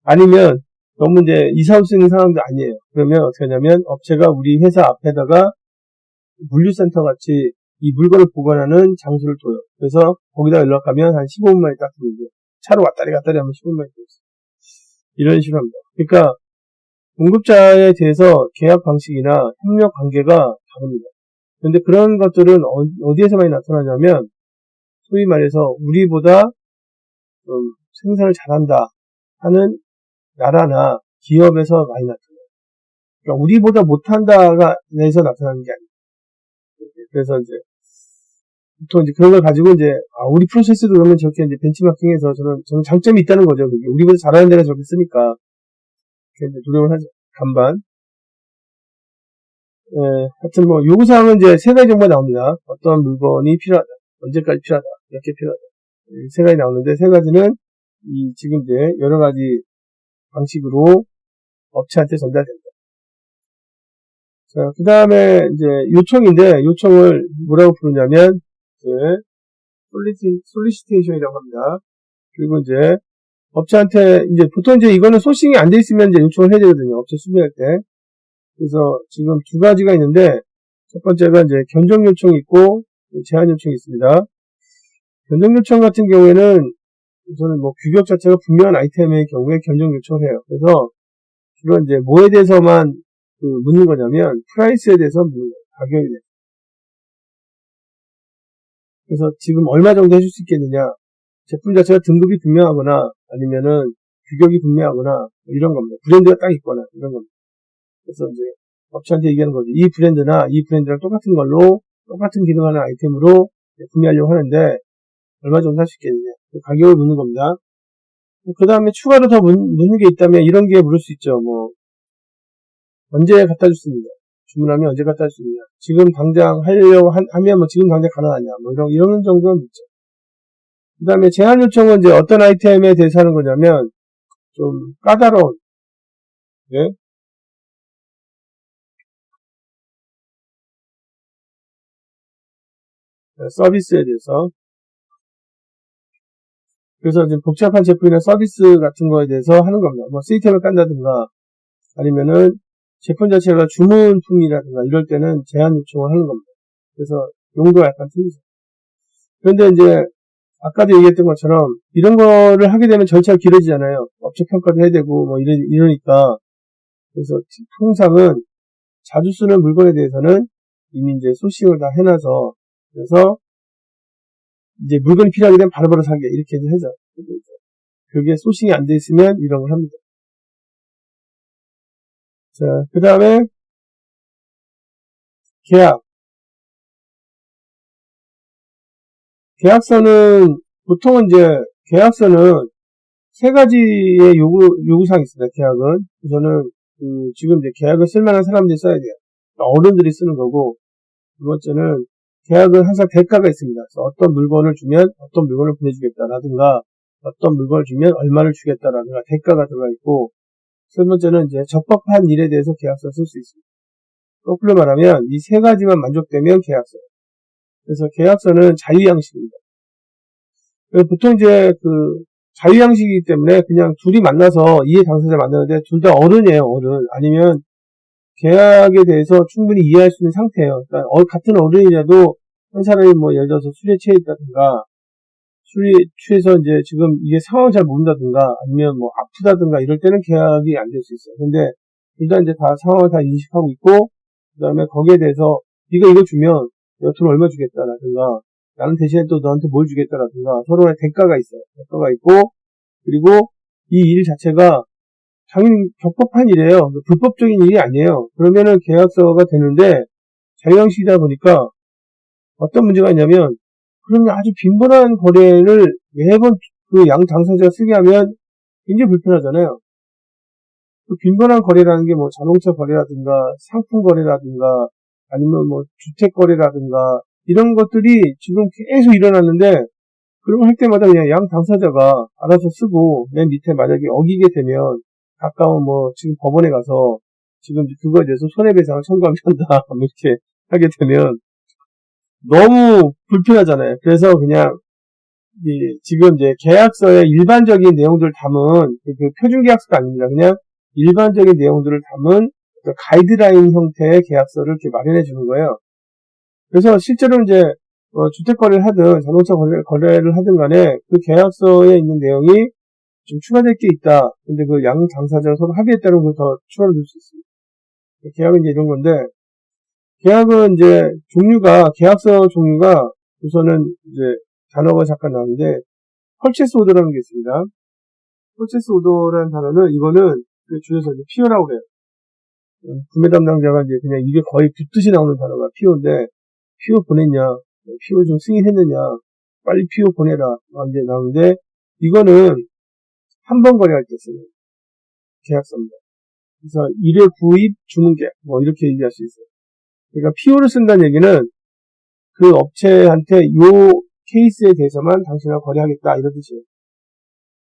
아니면 너무 이제 이사 올 수 있는 상황도 아니에요. 그러면 어떻게 하냐면 업체가 우리 회사 앞에다가 물류센터 같이 이 물건을 보관하는 장소를 둬요. 그래서 거기다 연락하면 한 15분 만에 딱 들어오죠. 차로 왔다리 갔다리 하면 15분 만에 들어오죠. 이런 식으로 합니다. 그러니까 공급자에 대해서 계약 방식이나 협력 관계가 다릅니다. 그런데 그런 것들은 어디에서 많이 나타나냐면, 소위 말해서 우리보다 좀 생산을 잘한다 하는 나라나 기업에서 많이 나타나요. 그러니까 우리보다 못한다가 내서 나타나는 게 아니에요. 그래서 이제 보통 이제 그런 걸 가지고 이제 우리 프로세스도 그러면 저렇게 이제 벤치마킹해서 저는 장점이 있다는 거죠. 우리보다 잘하는 데가 저렇게 쓰니까 이렇게 이제 노력을 하죠. 간반. 하여튼 뭐 요구사항은 이제 3가지 정도가 나옵니다. 어떤 물건이 필요하다, 언제까지 필요하다, 몇 개 필요하다, 3가지 나오는데 3가지는 지금 이제 여러 가지 방식으로 업체한테 전달됩니다. 자, 그 다음에 이제 요청인데, 요청을 뭐라고 부르냐면 이제 솔리시테이션이라고 합니다. 그리고 이제 업체한테 이제 보통 이제 이거는 소싱이 안 돼 있으면 이제 요청을 해야 되거든요. 업체 수비할 때. 그래서 지금 2가지가 있는데, 첫 번째가 이제 견적 요청이 있고 제한 요청이 있습니다. 견적 요청 같은 경우에는 우선은 뭐 규격 자체가 분명한 아이템의 경우에 견적 요청을 해요. 그래서 주로 이제 뭐에 대해서만 묻는 거냐면 프라이스에 대해서 묻는 거예요. 가격에 대해서. 그래서 지금 얼마 정도 해줄 수 있겠느냐, 제품 자체가 등급이 분명하거나 아니면은 규격이 분명하거나 이런 겁니다. 브랜드가 딱 있거나 이런 겁니다. 그래서 이제 업체한테 얘기하는 거죠. 이 브랜드랑 똑같은 걸로 똑같은 기능하는 아이템으로 구매하려고 하는데 얼마 정도 할 수 있겠느냐, 가격을 묻는 겁니다. 그 다음에 추가로 더 묻는 게 있다면 이런 게 물을 수 있죠. 뭐 언제 갖다 줄 수 있느냐, 주문하면 언제 갖다 줄 수 있느냐, 지금 당장 하려고 하면 뭐 지금 당장 가능하냐, 뭐 이런 정도는 묻죠. 그 다음에 제한 요청은 이제 어떤 아이템에 대해서 하는 거냐면 좀 까다로운, 네? 서비스에 대해서. 그래서 이제 복잡한 제품이나 서비스 같은 거에 대해서 하는 겁니다. 뭐 시스템을 깐다든가 아니면은 제품 자체가 주문품이라든가 이럴 때는 제한 요청을 하는 겁니다. 그래서 용도가 약간 틀리죠. 그런데 이제 아까도 얘기했던 것처럼 이런 거를 하게 되면 절차가 길어지잖아요. 업체 평가도 해야 되고 뭐 이러니까. 그래서 통상은 자주 쓰는 물건에 대해서는 이미 이제 소싱을 다 해놔서, 그래서 이제 물건이 필요하게 되면 바로바로 사게 이렇게 해서 그게 소싱이 안 돼 있으면 이런 걸 합니다. 자, 그 다음에 계약서는 보통은 이제 계약서는 세 가지의 요구사항이 있습니다. 계약은. 우선은, 지금 이제 계약을 쓸만한 사람들이 써야 돼요. 어른들이 쓰는 거고, 두 번째는, 계약은 항상 대가가 있습니다. 그래서 어떤 물건을 주면 어떤 물건을 보내주겠다라든가, 어떤 물건을 주면 얼마를 주겠다라든가, 대가가 들어가 있고, 세 번째는 이제 적법한 일에 대해서 계약서를 쓸 수 있습니다. 거꾸로 말하면, 이 세 가지만 만족되면 계약서예요. 그래서 계약서는 자유양식입니다. 보통 이제 자유양식이기 때문에 그냥 둘이 만나서 이해 당사자 만나는데 둘 다 어른이에요, 어른. 아니면 계약에 대해서 충분히 이해할 수 있는 상태예요. 그러니까 같은 어른이라도 한 사람이 뭐 예를 들어서 술에 취해 있다든가 술이 취해서 이제 지금 이게 상황을 잘 모른다든가 아니면 뭐 아프다든가 이럴 때는 계약이 안 될 수 있어요. 근데 일단 이제 다 상황을 다 인식하고 있고 그 다음에 거기에 대해서 네가 이거 주면 내가 돈 얼마 주겠다라든가 나는 대신에 또 너한테 뭘 주겠다라든가 서로의 대가가 있어요. 대가가 있고 그리고 이 일 자체가 당연히 적법한 일이에요. 불법적인 일이 아니에요. 그러면은 계약서가 되는데 자유형식이다 보니까 어떤 문제가 있냐면 그러면 아주 빈번한 거래를 매번 그 양 당사자가 쓰게 하면 굉장히 불편하잖아요. 그 빈번한 거래라는 게 뭐 자동차 거래라든가 상품 거래라든가 아니면 뭐 주택 거래라든가 이런 것들이 지금 계속 일어났는데 그런 거 할 때마다 그냥 양 당사자가 알아서 쓰고 맨 밑에 만약에 어기게 되면 가까운 뭐 지금 법원에 가서 지금 그거에 대해서 손해배상을 청구한다 이렇게 하게 되면 너무 불편하잖아요. 그래서 그냥 지금 이제 계약서의 일반적인 내용들을 담은 그 표준계약서가 아닙니다. 그냥 일반적인 내용들을 담은 가이드라인 형태의 계약서를 이렇게 마련해 주는 거예요. 그래서 실제로 이제 주택 거래를 하든 자동차 거래를 하든 간에 그 계약서에 있는 내용이 좀 추가될 게 있다. 근데 그 양 당사자가 서로 합의했다는 걸 더 추가로 줄 수 있습니다. 계약은 이제 이런 건데 계약은 이제 계약서 종류가 우선은 이제 단어가 잠깐 나오는데 펄체스 오더라는 게 있습니다. 펄체스 오더라는 단어는 이거는 줄여서 이제 PO라고 그래요. 구매 담당자가 이제 그냥 이게 거의 붙듯이 나오는 단어가 PO인데 PO 보냈냐, PO 좀 승인했느냐, 빨리 PO 보내라 이제 나오는데 이거는 한 번 거래할 때 쓰는 계약서입니다. 그래서 1회 구입 주문 계약 뭐 이렇게 얘기할 수 있어요. 그러니까 PO를 쓴다는 얘기는 그 업체한테 요 케이스에 대해서만 당신하고 거래하겠다 이런 뜻이에요.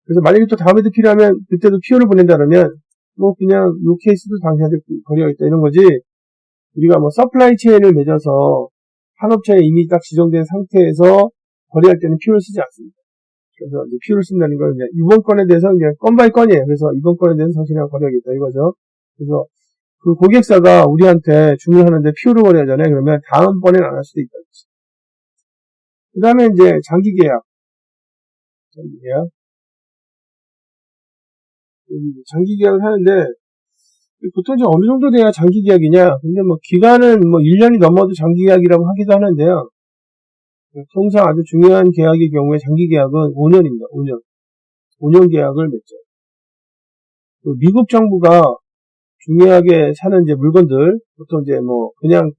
그래서 만약에 또 다음에도 필요하면 그때도 PO를 보낸다 그러면 뭐 그냥 요 케이스도 당신한테 거래하겠다 이런 거지 우리가 뭐 서플라이 체인을 맺어서 한 업체에 이미 딱 지정된 상태에서 거래할 때는 PO를 쓰지 않습니다. 그래서 이제 PO를 쓴다는 건 이제 이번 건에 대해서 그냥 건 바이 건이에요. 그래서 이번 건에 대해서 당신이랑 거래하겠다 이거죠. 그래서 그 고객사가 우리한테 주문하는데 PO를 거래하잖아요. 그러면 다음번엔 안 할 수도 있다. 그 다음에 이제 장기계약. 장기계약을 하는데 보통 이제 어느 정도 돼야 장기계약이냐. 근데 뭐 기간은 뭐 1년이 넘어도 장기계약이라고 하기도 하는데요. 통상 아주 중요한 계약의 경우에 장기계약은 5년입니다. 5년. 5년 계약을 맺죠. 미국 정부가 중요하게 사는 이제 물건들, 보통 이제 뭐, 그냥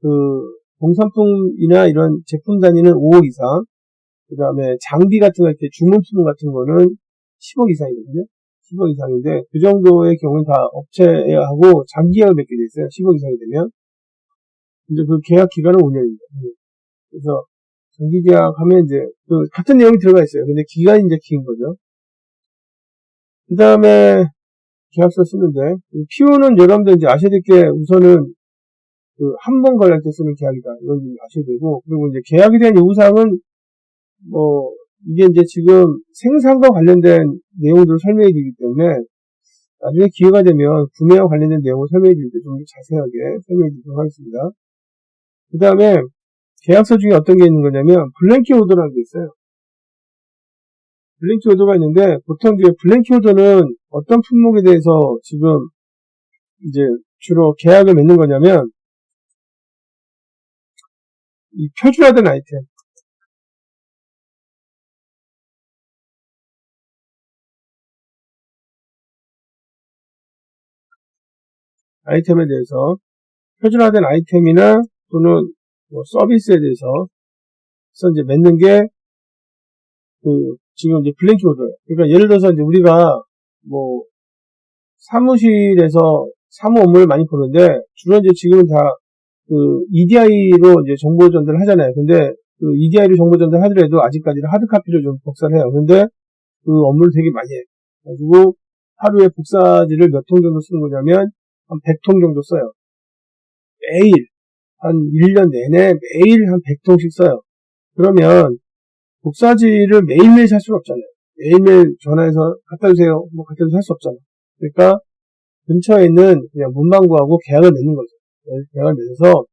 공산품이나 이런 제품 단위는 5억 이상, 그 다음에 장비 같은 거, 이렇게 주문품 같은 거는 10억 이상이거든요. 10억 이상인데, 그 정도의 경우는 다 업체하고 장기계약을 맺게 돼 있어요. 10억 이상이 되면. 근데 그 계약 기간은 5년입니다. 그래서, 장기계약 하면 이제, 같은 내용이 들어가 있어요. 근데 기간이 이제 긴 거죠. 그 다음에, 계약서 쓰는데, PO는 여러분들 이제 아셔야 될 게 우선은 한 번 거래할 때 쓰는 계약이다. 이건 아셔야 되고, 그리고 이제 계약에 대한 요구사항은 뭐, 이게 이제 지금 생산과 관련된 내용들을 설명해 드리기 때문에 나중에 기회가 되면 구매와 관련된 내용을 설명해 드릴 때 좀 자세하게 설명해 드리도록 하겠습니다. 그 다음에 계약서 중에 어떤 게 있는 거냐면 블랭키 오더라는 게 있어요. 블랭키 오더가 있는데 보통 이제 블랭키 오더는 어떤 품목에 대해서 지금 이제 주로 계약을 맺는 거냐면 이 표준화된 아이템에 대해서 표준화된 아이템이나 또는 뭐 서비스에 대해서 이제 맺는 게 지금 이제 블랭키 오더예요. 그러니까 예를 들어서 이제 우리가 뭐 사무실에서 사무 업무를 많이 보는데 주로 이제 지금은 다 EDI로 이제 정보 전달을 하잖아요. 근데 EDI로 정보 전달 하더라도 아직까지는 하드카피로 좀 복사를 해요. 근데 업무를 되게 많이 해요. 그리고 하루에 복사지를 몇 통 정도 쓰는 거냐면 한 100통 정도 써요. 매일 한 1년 내내 매일 한 100통씩 써요. 그러면 복사지를 매일매일 살 수는 없잖아요. 매일매일 전화해서 갖다 주세요. 뭐 갖다 주세요 할 수 없잖아요. 그러니까 근처에 있는 그냥 문방구하고 계약을 맺는 거죠. 계약을 맺어서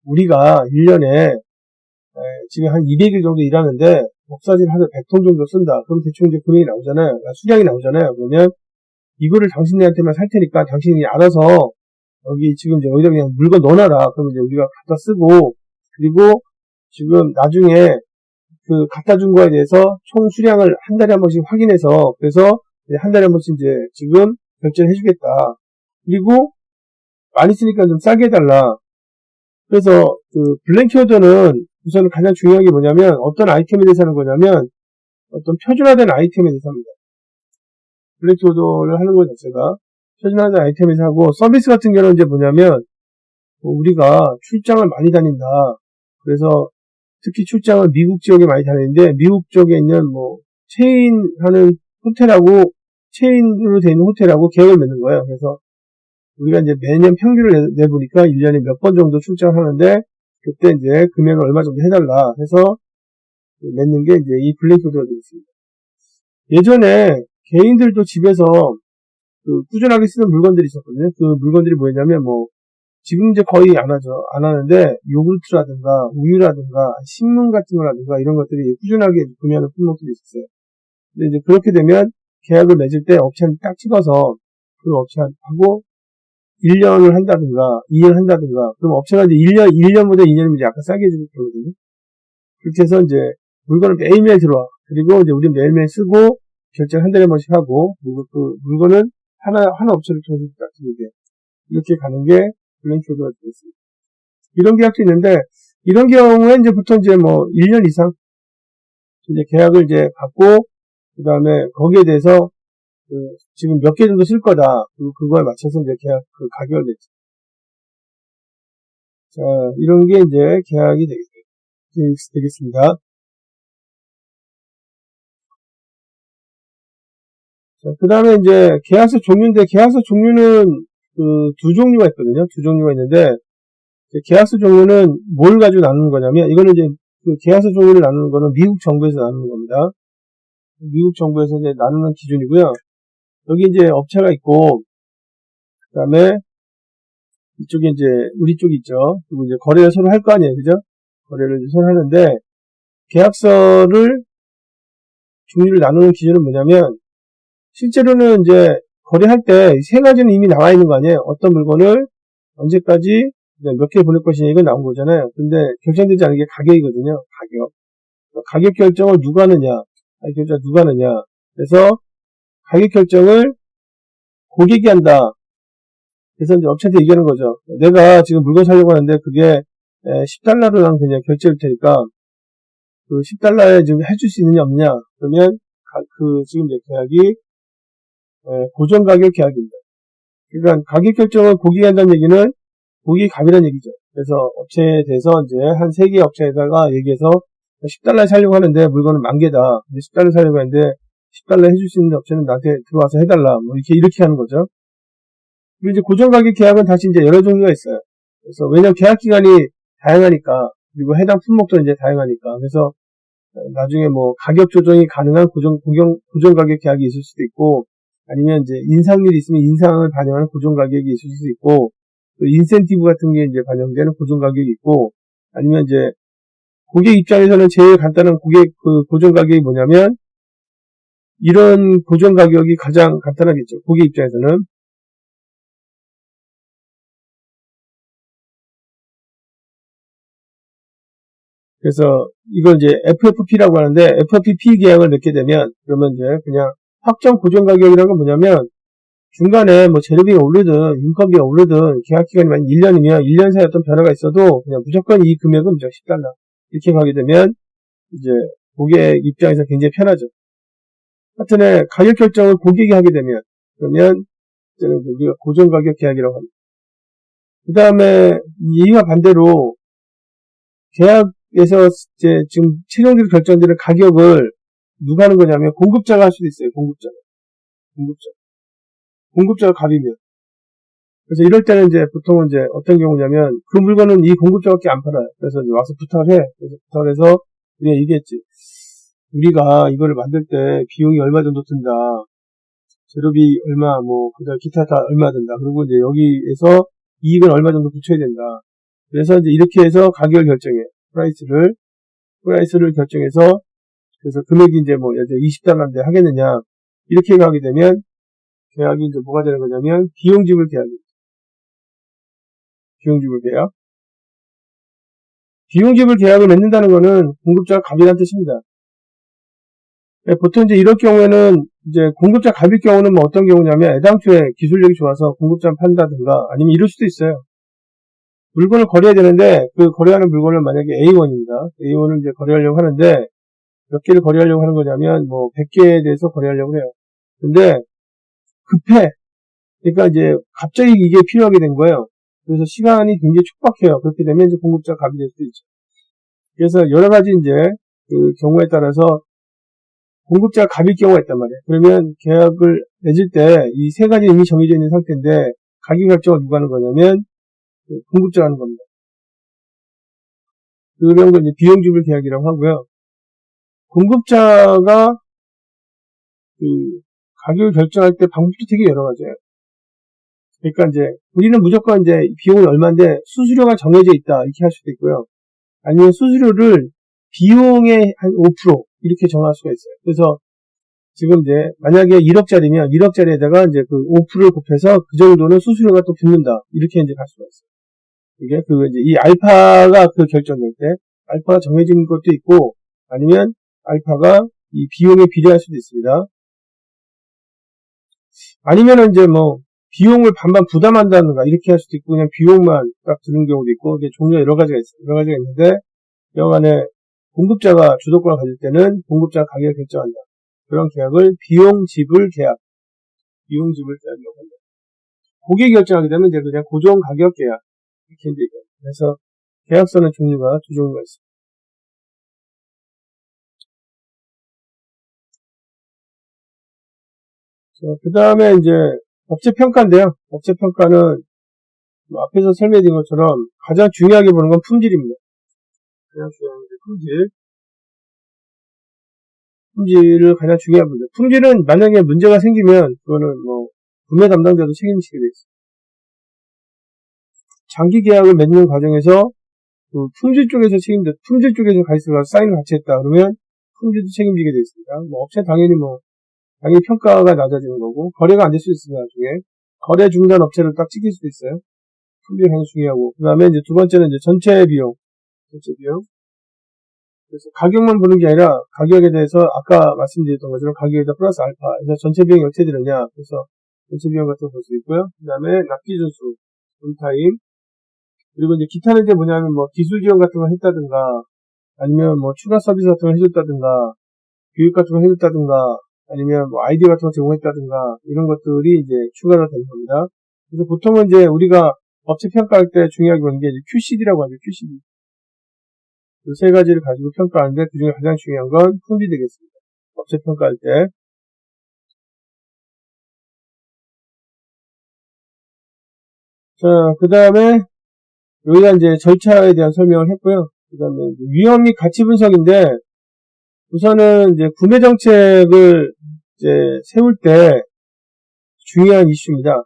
우리가 1년에 지금 한 200일 정도 일하는데 복사지를 하루에 100통 정도 쓴다. 그럼 대충 이제 금액이 나오잖아요. 수량이 나오잖아요. 그러면 이거를 당신네한테만 살 테니까 당신이 알아서 여기 지금 이제 여기다 그냥 물건 넣어놔라. 그러면 이제 우리가 갖다 쓰고, 그리고 지금 나중에 갖다 준 거에 대해서 총 수량을 한 달에 한 번씩 확인해서, 그래서 한 달에 한 번씩 이제 지금 결제를 해주겠다. 그리고 많이 쓰니까 좀 싸게 해달라. 그래서 블랭키 오더는 우선 가장 중요한 게 뭐냐면 어떤 아이템에 대해서 하는 거냐면 어떤 표준화된 아이템에 대해서 합니다. 블랭키 오더를 하는 것 자체가 표준화된 아이템에서 하고, 서비스 같은 경우는 이제 뭐냐면 우리가 출장을 많이 다닌다. 그래서 특히 출장을 미국 지역에 많이 다니는데 미국 쪽에 있는 뭐 체인하는 호텔하고 체인으로 되어 있는 호텔하고 계약을 맺는 거예요. 그래서 우리가 이제 매년 평균을 내보니까 1년에 몇 번 정도 출장을 하는데 그때 이제 금액을 얼마 정도 해달라 해서 맺는 게 이제 이 블랭키 오더가 되겠습니다. 예전에 개인들도 집에서 꾸준하게 쓰는 물건들이 있었거든요. 그 물건들이 뭐였냐면 지금 이제 거의 안 하는데 요구르트라든가 우유라든가 식문 같은 거라든가 이런 것들이 꾸준하게 구매하는 품목들이 있었어요. 근데 이제 그렇게 되면 계약을 맺을 때 업체는 딱 찍어서 그 업체하고 1년을 한다든가 2년 한다든가, 그럼 업체가 이제 1년보다 2년이면 이제 약간 싸게 해주고 그러거든요. 그렇게 해서 이제 물건을 매일매일 들어와. 그리고 이제 우리 매일매일 쓰고 결제를 한 달에 한 번씩 하고, 그리고 그 물건은 하나 업체를 통해서 이렇게 가는 게 블랭키 오더가 되겠습니다. 이런 계약도 있는데, 이런 경우에 이제 보통 이제 1년 이상 이제 계약을 이제 받고, 그 다음에 거기에 대해서 지금 몇 개 정도 쓸 거다. 그리고 그거에 맞춰서 이제 계약 가격을 냈죠. 자, 이런 게 이제 계약이 되겠습니다. 자, 그 다음에 이제 계약서 종류인데, 계약서 종류는 두 종류가 있거든요. 두 종류가 있는데, 계약서 종류는 뭘 가지고 나누는 거냐면, 이거는 이제 계약서 종류를 나누는 거는 미국 정부에서 나누는 겁니다. 미국 정부에서 이제 나누는 기준이고요. 여기 이제 업체가 있고, 그 다음에 이쪽에 이제 우리 쪽이 있죠. 그리고 이제 거래를 서로 할 거 아니에요. 그죠? 거래를 서로 하는데, 계약서를 종류를 나누는 기준은 뭐냐면, 실제로는 이제 거래할 때 세 가지는 이미 나와 있는 거 아니에요. 어떤 물건을 언제까지 몇 개 보낼 것이냐, 이건 나온 거잖아요. 근데 결정되지 않은 게 가격이거든요. 가격 결정을 누가 하느냐, 가격 결정 누가 하느냐. 그래서 가격 결정을 고객이 한다. 그래서 이제 업체한테 얘기하는 거죠. 내가 지금 물건 사려고 하는데 그게 $10로 난 그냥 결제할 테니까 그 $10에 지금 해줄 수 있느냐 없느냐. 그러면 지금 이제 계약이 고정 가격 계약입니다. 그러니까 가격 결정을 고객이 한다는 얘기는 고객이 갑이라는 얘기죠. 그래서 업체에 대해서 이제 한 3개 업체에다가 얘기해서 $10에 사려고 하는데 물건은 10,000개다. 근데 $10에 사려고 하는데 $10 해줄 수 있는 업체는 나한테 들어와서 해달라. 이렇게 하는 거죠. 그리고 이제 고정 가격 계약은 다시 이제 여러 종류가 있어요. 그래서 왜냐면 계약 기간이 다양하니까, 그리고 해당 품목도 이제 다양하니까. 그래서 나중에 가격 조정이 가능한 고정 가격 계약이 있을 수도 있고, 아니면 이제 인상률이 있으면 인상을 반영하는 고정 가격이 있을 수도 있고, 또 인센티브 같은 게 이제 반영되는 고정 가격이 있고, 아니면 이제 고객 입장에서는 제일 간단한 고정 가격이 뭐냐면, 이런 고정 가격이 가장 간단하겠죠. 고객 입장에서는. 그래서 이걸 이제 FFP라고 하는데, FFP 계약을 맺게 되면, 그러면 이제 그냥 확정 고정 가격이라는 건 뭐냐면, 중간에 재료비가 오르든 인건비가 오르든 계약 기간이 만약 1년이면 1년 사이에 어떤 변화가 있어도 그냥 무조건 이 금액은 무조건 $10 이렇게 가게 되면 이제 고객 입장에서 굉장히 편하죠. 하여튼에 가격 결정을 고객이 하게 되면, 그러면 우리가 고정가격 계약이라고 합니다. 그 다음에 이와 반대로 계약에서 이제 지금 최종적으로 결정되는 가격을 누가 하는 거냐면 공급자가 할 수도 있어요. 공급자가 갑이면. 그래서 이럴 때는 이제 보통은 이제 어떤 경우냐면 그 물건은 이 공급자밖에 안 팔아요. 그래서 이제 와서 부탁을 해. 그래서 부탁을 해서 우리가 얘기했지. 우리가 이거를 만들 때 비용이 얼마 정도 든다. 재료비 얼마, 그다음 기타 다 얼마 든다. 그리고 이제 여기에서 이익은 얼마 정도 붙여야 된다. 그래서 이제 이렇게 해서 가격을 결정해. 프라이스를 결정해서, 그래서 금액이 이제 예를 들어 20달러인데 하겠느냐. 이렇게 가게 되면, 계약이 이제 뭐가 되는 거냐면, 비용지불 계약입니다. 비용지불 계약을 맺는다는 거는 공급자가 갑이라는 뜻입니다. 보통 이제 이럴 경우에는 이제 공급자 갑일 경우는 어떤 경우냐면 애당초에 기술력이 좋아서 공급자를 판다든가 아니면 이럴 수도 있어요. 물건을 거래해야 되는데 그 거래하는 물건을 만약에 A1입니다. A1을 이제 거래하려고 하는데 몇 개를 거래하려고 하는 거냐면 100개에 대해서 거래하려고 해요. 근데 급해. 그러니까 이제 갑자기 이게 필요하게 된 거예요. 그래서 시간이 굉장히 촉박해요. 그렇게 되면 이제 공급자 갑이 될 수도 있죠. 그래서 여러 가지 이제 그 경우에 따라서 공급자가 갑일 경우가 있단 말이에요. 그러면 계약을 맺을 때 이 세 가지 이미 정해져 있는 상태인데 가격 결정을 누가 하는 거냐면 공급자가 하는 겁니다. 그런 걸 이제 비용지불 계약이라고 하고요. 공급자가 그 가격을 결정할 때 방법도 되게 여러 가지예요. 그러니까 이제 우리는 무조건 이제 비용은 얼마인데 수수료가 정해져 있다 이렇게 할 수도 있고요. 아니면 수수료를 비용의 한 5% 이렇게 정할 수가 있어요. 그래서 지금 이제 만약에 1억짜리면 1억짜리에다가 이제 그 5%를 곱해서 그 정도는 수수료가 또 붙는다 이렇게 이제 갈 수가 있어요. 이게 이제 이 알파가 그 결정될 때 알파가 정해진 것도 있고 아니면 알파가 이 비용에 비례할 수도 있습니다. 아니면은 이제 비용을 반반 부담한다든가 이렇게 할 수도 있고 그냥 비용만 딱 드는 경우도 있고 이게 종류가 여러 가지가 있어요. 여러 가지가 있는데 여간에 공급자가 주도권을 가질 때는 공급자가 가격을 결정한다. 그런 계약을 비용지불 계약이라고 합니다. 고객이 결정하게 되면 이제 그냥 고정 가격 계약 이렇게 이제 그래서 계약서는 종류가 두 종류가 있습니다. 그 다음에 이제 업체평가인데요. 업체평가는 앞에서 설명드린 것처럼 가장 중요하게 보는 건 품질입니다. 가장 중요한 게 품질을 가장 중요한 문제. 품질은 만약에 문제가 생기면 그거는 구매 담당자도 책임지게 돼 있어요. 장기 계약을 맺는 과정에서 그 품질 쪽에서 가이스가 사인을 같이 했다 그러면 품질도 책임지게 돼 있습니다. 업체 당연히 평가가 낮아지는 거고 거래가 안 될 수도 있습니다. 나중에 거래 중단 업체를 딱 찍힐 수도 있어요. 품질이 굉장히 중요하고 그 다음에 이제 두 번째는 이제 전체 비용. 그래서 가격만 보는 게 아니라 가격에 대해서 아까 말씀드렸던 것처럼 가격에다 플러스 알파. 그래서 전체 비용이 어떻게 되느냐. 그래서 전체 비용 같은 거 볼 수 있고요. 그 다음에 납기 준수, 온타임. 그리고 이제 기타는 이제 뭐냐면 기술 지원 같은 걸 했다든가 아니면 추가 서비스 같은 걸 해줬다든가 교육 같은 걸 해줬다든가 아니면 아이디어 같은 걸 제공했다든가 이런 것들이 이제 추가로 되는 겁니다. 그래서 보통은 이제 우리가 업체 평가할 때 중요하게 보는 게 QCD라고 하죠. QCD. 그 세 가지를 가지고 평가하는데 그 중에 가장 중요한 건 품질 되겠습니다. 업체 평가할 때. 자, 그 다음에 여기다 이제 절차에 대한 설명을 했고요. 그 다음에 위험 및 가치 분석인데 우선은 이제 구매 정책을 이제 세울 때 중요한 이슈입니다.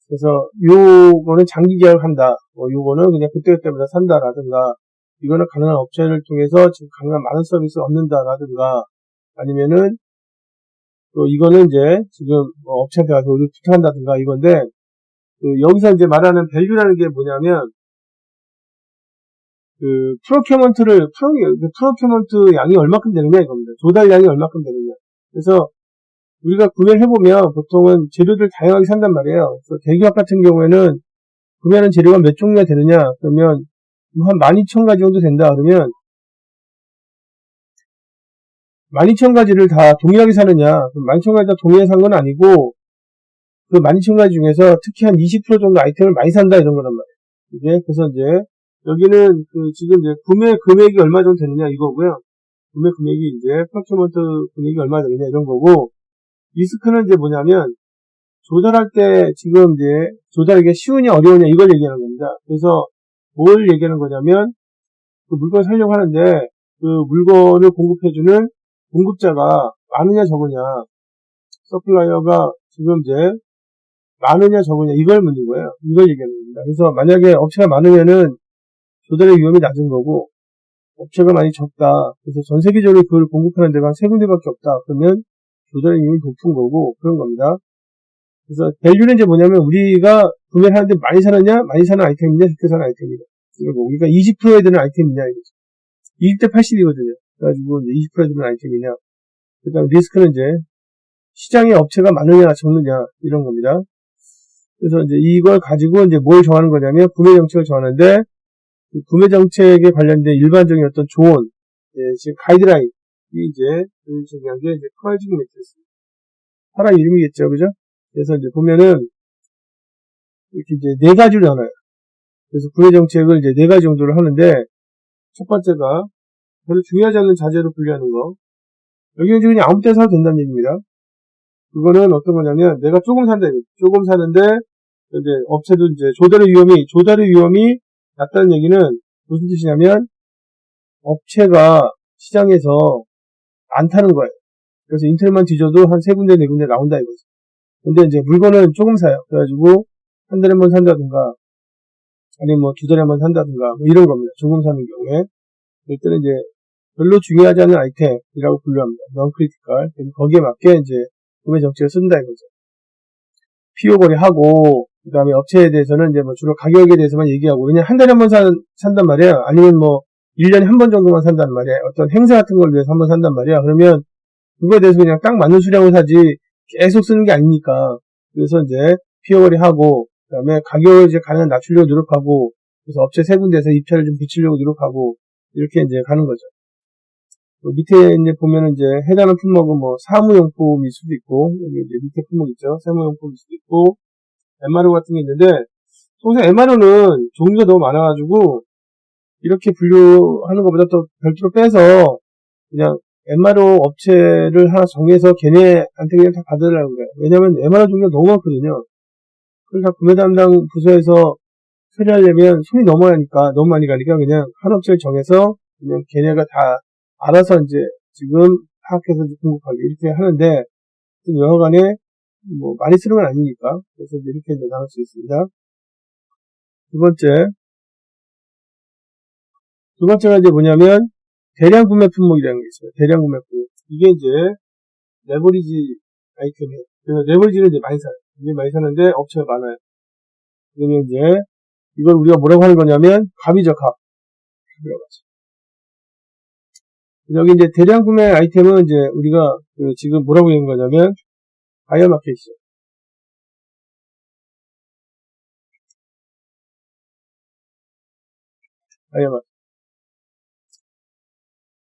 그래서 요거는 장기 계약을 한다. 요거는 그냥 그때그때마다 산다라든가 이거는 가능한 업체를 통해서 지금 가능한 많은 서비스를 얻는다라든가 아니면은 또 이거는 이제 지금 업체한테 가서 부탁한다든가 이건데 여기서 이제 말하는 밸류라는 게 뭐냐면 프로큐먼트 양이 얼마큼 되느냐 이겁니다. 조달량이 얼마큼 되느냐. 그래서 우리가 구매를 해보면 보통은 재료들 다양하게 산단 말이에요. 그래서 대기업 같은 경우에는 구매하는 재료가 몇 종류가 되느냐. 그러면 한 12,000가지 정도 된다. 그러면 12,000가지를 다 동일하게 사느냐? 12,000가지 다 동일하게 산 건 아니고, 그 12,000가지 중에서 특히 한 20% 정도 아이템을 많이 산다 이런 거란 말이에요. 이게, 그래서 이제, 여기는 지금 이제 구매 금액이 얼마 정도 되느냐 이거고요. 구매 금액이 이제, 프로큐먼트 금액이 얼마 되느냐 이런 거고, 리스크는 이제 뭐냐면, 조달할 때 지금 이제, 조달하기가 쉬우냐 어려우냐 이걸 얘기하는 겁니다. 그래서, 뭘 얘기하는 거냐면, 그 물건을 사려고 하는데, 그 물건을 공급해주는 공급자가 많으냐 적으냐, 서플라이어가 지금 이제 많으냐 적으냐 이걸 묻는 거예요. 이걸 얘기하는 겁니다. 그래서 만약에 업체가 많으면은 조달의 위험이 낮은 거고, 업체가 많이 적다. 그래서 전 세계적으로 그걸 공급하는 데가 세 군데밖에 없다. 그러면 조달의 위험이 높은 거고 그런 겁니다. 그래서 밸류는 이제 뭐냐면 우리가 구매를 하는데 많이 사느냐, 많이 사는 아이템이냐, 적게 사는 아이템이냐. 그리고 우리가 20%에 드는 아이템이냐 이거죠. 20대 80이거든요. 그래가지고 이제 20%에 드는 아이템이냐. 그 다음 리스크는 이제 시장에 업체가 많으냐 적느냐 이런 겁니다. 그래서 이제 이걸 가지고 이제 뭘 정하는 거냐면 구매 정책을 정하는데 그 구매 정책에 관련된 일반적인 어떤 조언, 지금 가이드라인이 이제 중요한 게 이제 프라이징 매트리스입니다. 사람 이름이겠죠, 그죠? 그래서 이제 보면은 이렇게 이제 네 가지로 나눠요. 그래서 구매 정책을 이제 네 가지 정도를 하는데 첫 번째가 별로 중요하지 않는 자재로 분류하는 거. 여기는 그냥 아무 때나 사도 된다는 얘기입니다. 그거는 어떤 거냐면 내가 조금 산다. 조금 사는데 이제 업체도 이제 조달의 위험이 낮다는 얘기는 무슨 뜻이냐면 업체가 시장에서 안 타는 거예요. 그래서 인터넷만 뒤져도 한 세 군데 네 군데 나온다 이거죠. 근데 이제 물건은 조금 사요. 그래가지고 한 달에 한 번 산다든가 아니면 뭐 두 달에 한 번 산다든가 뭐 이런 겁니다. 조금 사는 경우에 이때는 이제 별로 중요하지 않은 아이템이라고 분류합니다. non-critical. 거기에 맞게 이제 구매 정책을 쓴다 이거죠. PO 거래하고 그 다음에 업체에 대해서는 이제 뭐 주로 가격에 대해서만 얘기하고 왜냐면 한 달에 한 번 산단 말이에요. 아니면 뭐 1년에 한 번 정도만 산단 말이에요. 어떤 행사 같은 걸 위해서 한 번 산단 말이야. 그러면 그거에 대해서 그냥 딱 맞는 수량을 사지 계속 쓰는 게 아니니까. 그래서 이제 PO 거래하고 그 다음에 가격을 이제 가능한 낮추려고 노력하고 그래서 업체 세 군데에서 입찰을 좀 붙이려고 노력하고 이렇게 이제 가는 거죠. 밑에 이제 보면은 이제 해당하는 품목은 뭐 사무용품일 수도 있고 여기 이제 밑에 품목 있죠. 사무용품일 수도 있고 MRO 같은 게 있는데 통상 MRO는 종류가 너무 많아가지고 이렇게 분류하는 것보다 또 별도로 빼서 그냥 MRO 업체를 하나 정해서 걔네한테 그냥 다 받으려고 그래요. 왜냐면 MRO 종류가 너무 많거든요. 그러니까 구매 담당 부서에서 처리하려면 손이 너무 많이 가니까 그냥 한 업체를 정해서 그냥 걔네가 다 알아서 이제 지금 파악해서 공급하기 이렇게 하는데 여하간에 뭐 많이 쓰는 건 아니니까 그래서 이렇게 이제 나눌 수 있습니다. 두 번째가 이제 뭐냐면 대량 구매 품목이라는 게 있어요. 대량 구매 품목. 이게 이제 레버리지 아이템이에요. 그래서 레버리지는 이제 많이 사요. 이게 많이 사는데 업체가 많아요. 그러면 이제 이걸 우리가 뭐라고 하는 거냐면 갑이죠, 갑. 갑이라고 하죠. 여기 이제 대량 구매 아이템은 이제 우리가 지금 뭐라고 하는 거냐면 바이어 마켓이죠. 바이어 마켓.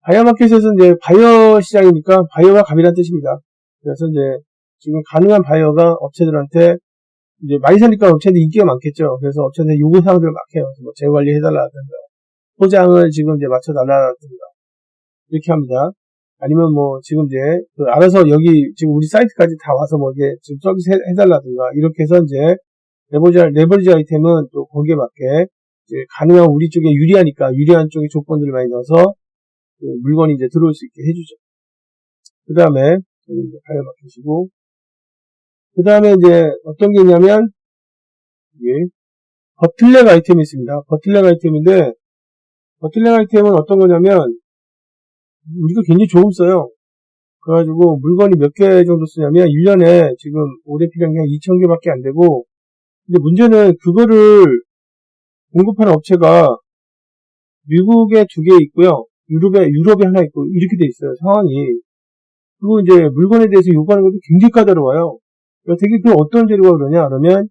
바이어 마켓에서 이제 바이어 시장이니까 바이어가 갑이라는 뜻입니다. 그래서 이제 지금 가능한 바이어가 업체들한테 이제 많이 사니까 업체들 인기가 많겠죠. 그래서 업체들 요구사항들을 막 해요. 뭐 재관리 해달라든가 포장을 지금 이제 맞춰달라든가 이렇게 합니다. 아니면 뭐 지금 이제 알아서 여기 지금 우리 사이트까지 다 와서 뭐 이게 지금 서비스 해달라든가 이렇게 해서 이제 레버리지 아이템은 또 거기에 맞게 이제 가능한 우리 쪽에 유리한 쪽에 조건들을 많이 넣어서 물건이 이제 들어올 수 있게 해주죠. 그 다음에 바이어 마켓이고 그 다음에 이제 어떤 게 있냐면 이게 버틀렉 아이템이 있습니다. 버틀렉 아이템인데 버틀렉 아이템은 어떤 거냐면 우리가 굉장히 조금 써요. 그래가지고 물건이 몇 개 정도 쓰냐면 1년에 지금 올해 필요한 게 한 2,000개밖에 안 되고 근데 문제는 그거를 공급하는 업체가 미국에 2개 있고요. 유럽에 하나 있고 이렇게 돼 있어요. 상황이. 그리고 이제 물건에 대해서 요구하는 것도 굉장히 까다로워요. 그러니까 되게 그 어떤 재료가 그러냐 그러면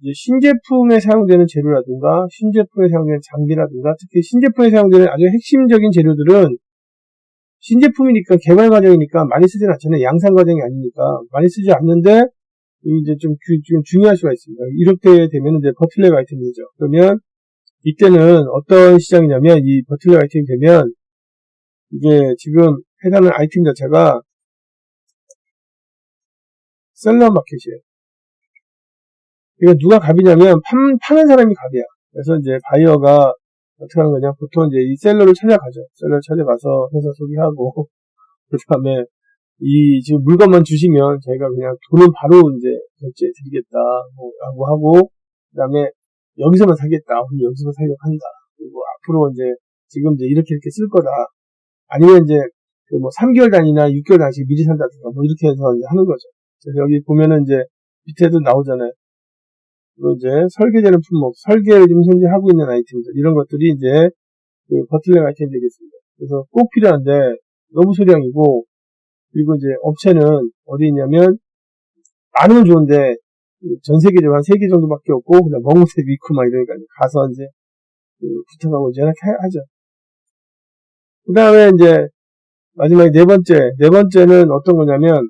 이제 신제품에 사용되는 재료라든가 신제품에 사용되는 장비라든가 특히 신제품에 사용되는 아주 핵심적인 재료들은 신제품이니까 개발 과정이니까 많이 쓰진 않잖아요. 양산 과정이 아니니까 많이 쓰지 않는데 이제 좀 중요할 수가 있습니다. 이렇게 되면 이제 버틀렉 아이템이 되죠. 그러면 이때는 어떤 시장이냐면 이 버틀렉 아이템이 되면 이게 지금 해당하는 아이템 자체가 셀러 마켓이에요. 이거 누가 갑이냐면 파는 사람이 갑이야. 그래서 이제 바이어가 어떻게 하는 거냐? 보통 이제 이 셀러를 찾아가죠. 셀러를 찾아가서 회사 소개하고 그 다음에 이 지금 물건만 주시면 저희가 그냥 돈은 바로 이제 결제 드리겠다 라고 하고 그 다음에 여기서만 사겠다. 여기서만 사려고 한다. 그리고 앞으로 이제 지금 이제 이렇게 쓸 거다. 아니면 이제 그 뭐 3개월 단위나 6개월 단위씩 미리 산다든가 뭐 이렇게 해서 이제 하는 거죠. 그래서 여기 보면은 이제 밑에도 나오잖아요. 그리고 이제 설계되는 품목, 설계를 지금 현재 하고 있는 아이템들 이런 것들이 이제 그 버틀렉 아이템이 되겠습니다. 그래서 꼭 필요한데 너무 소량이고 그리고 이제 업체는 어디 있냐면 많으면 좋은데 전 세계적으로 한 3개 정도밖에 없고 그냥 먹는 데도 있고 막 이러니까 가서 이제 부탁하고 이제 이렇게 하죠. 그 다음에 이제 마지막에 네 번째는 어떤 거냐면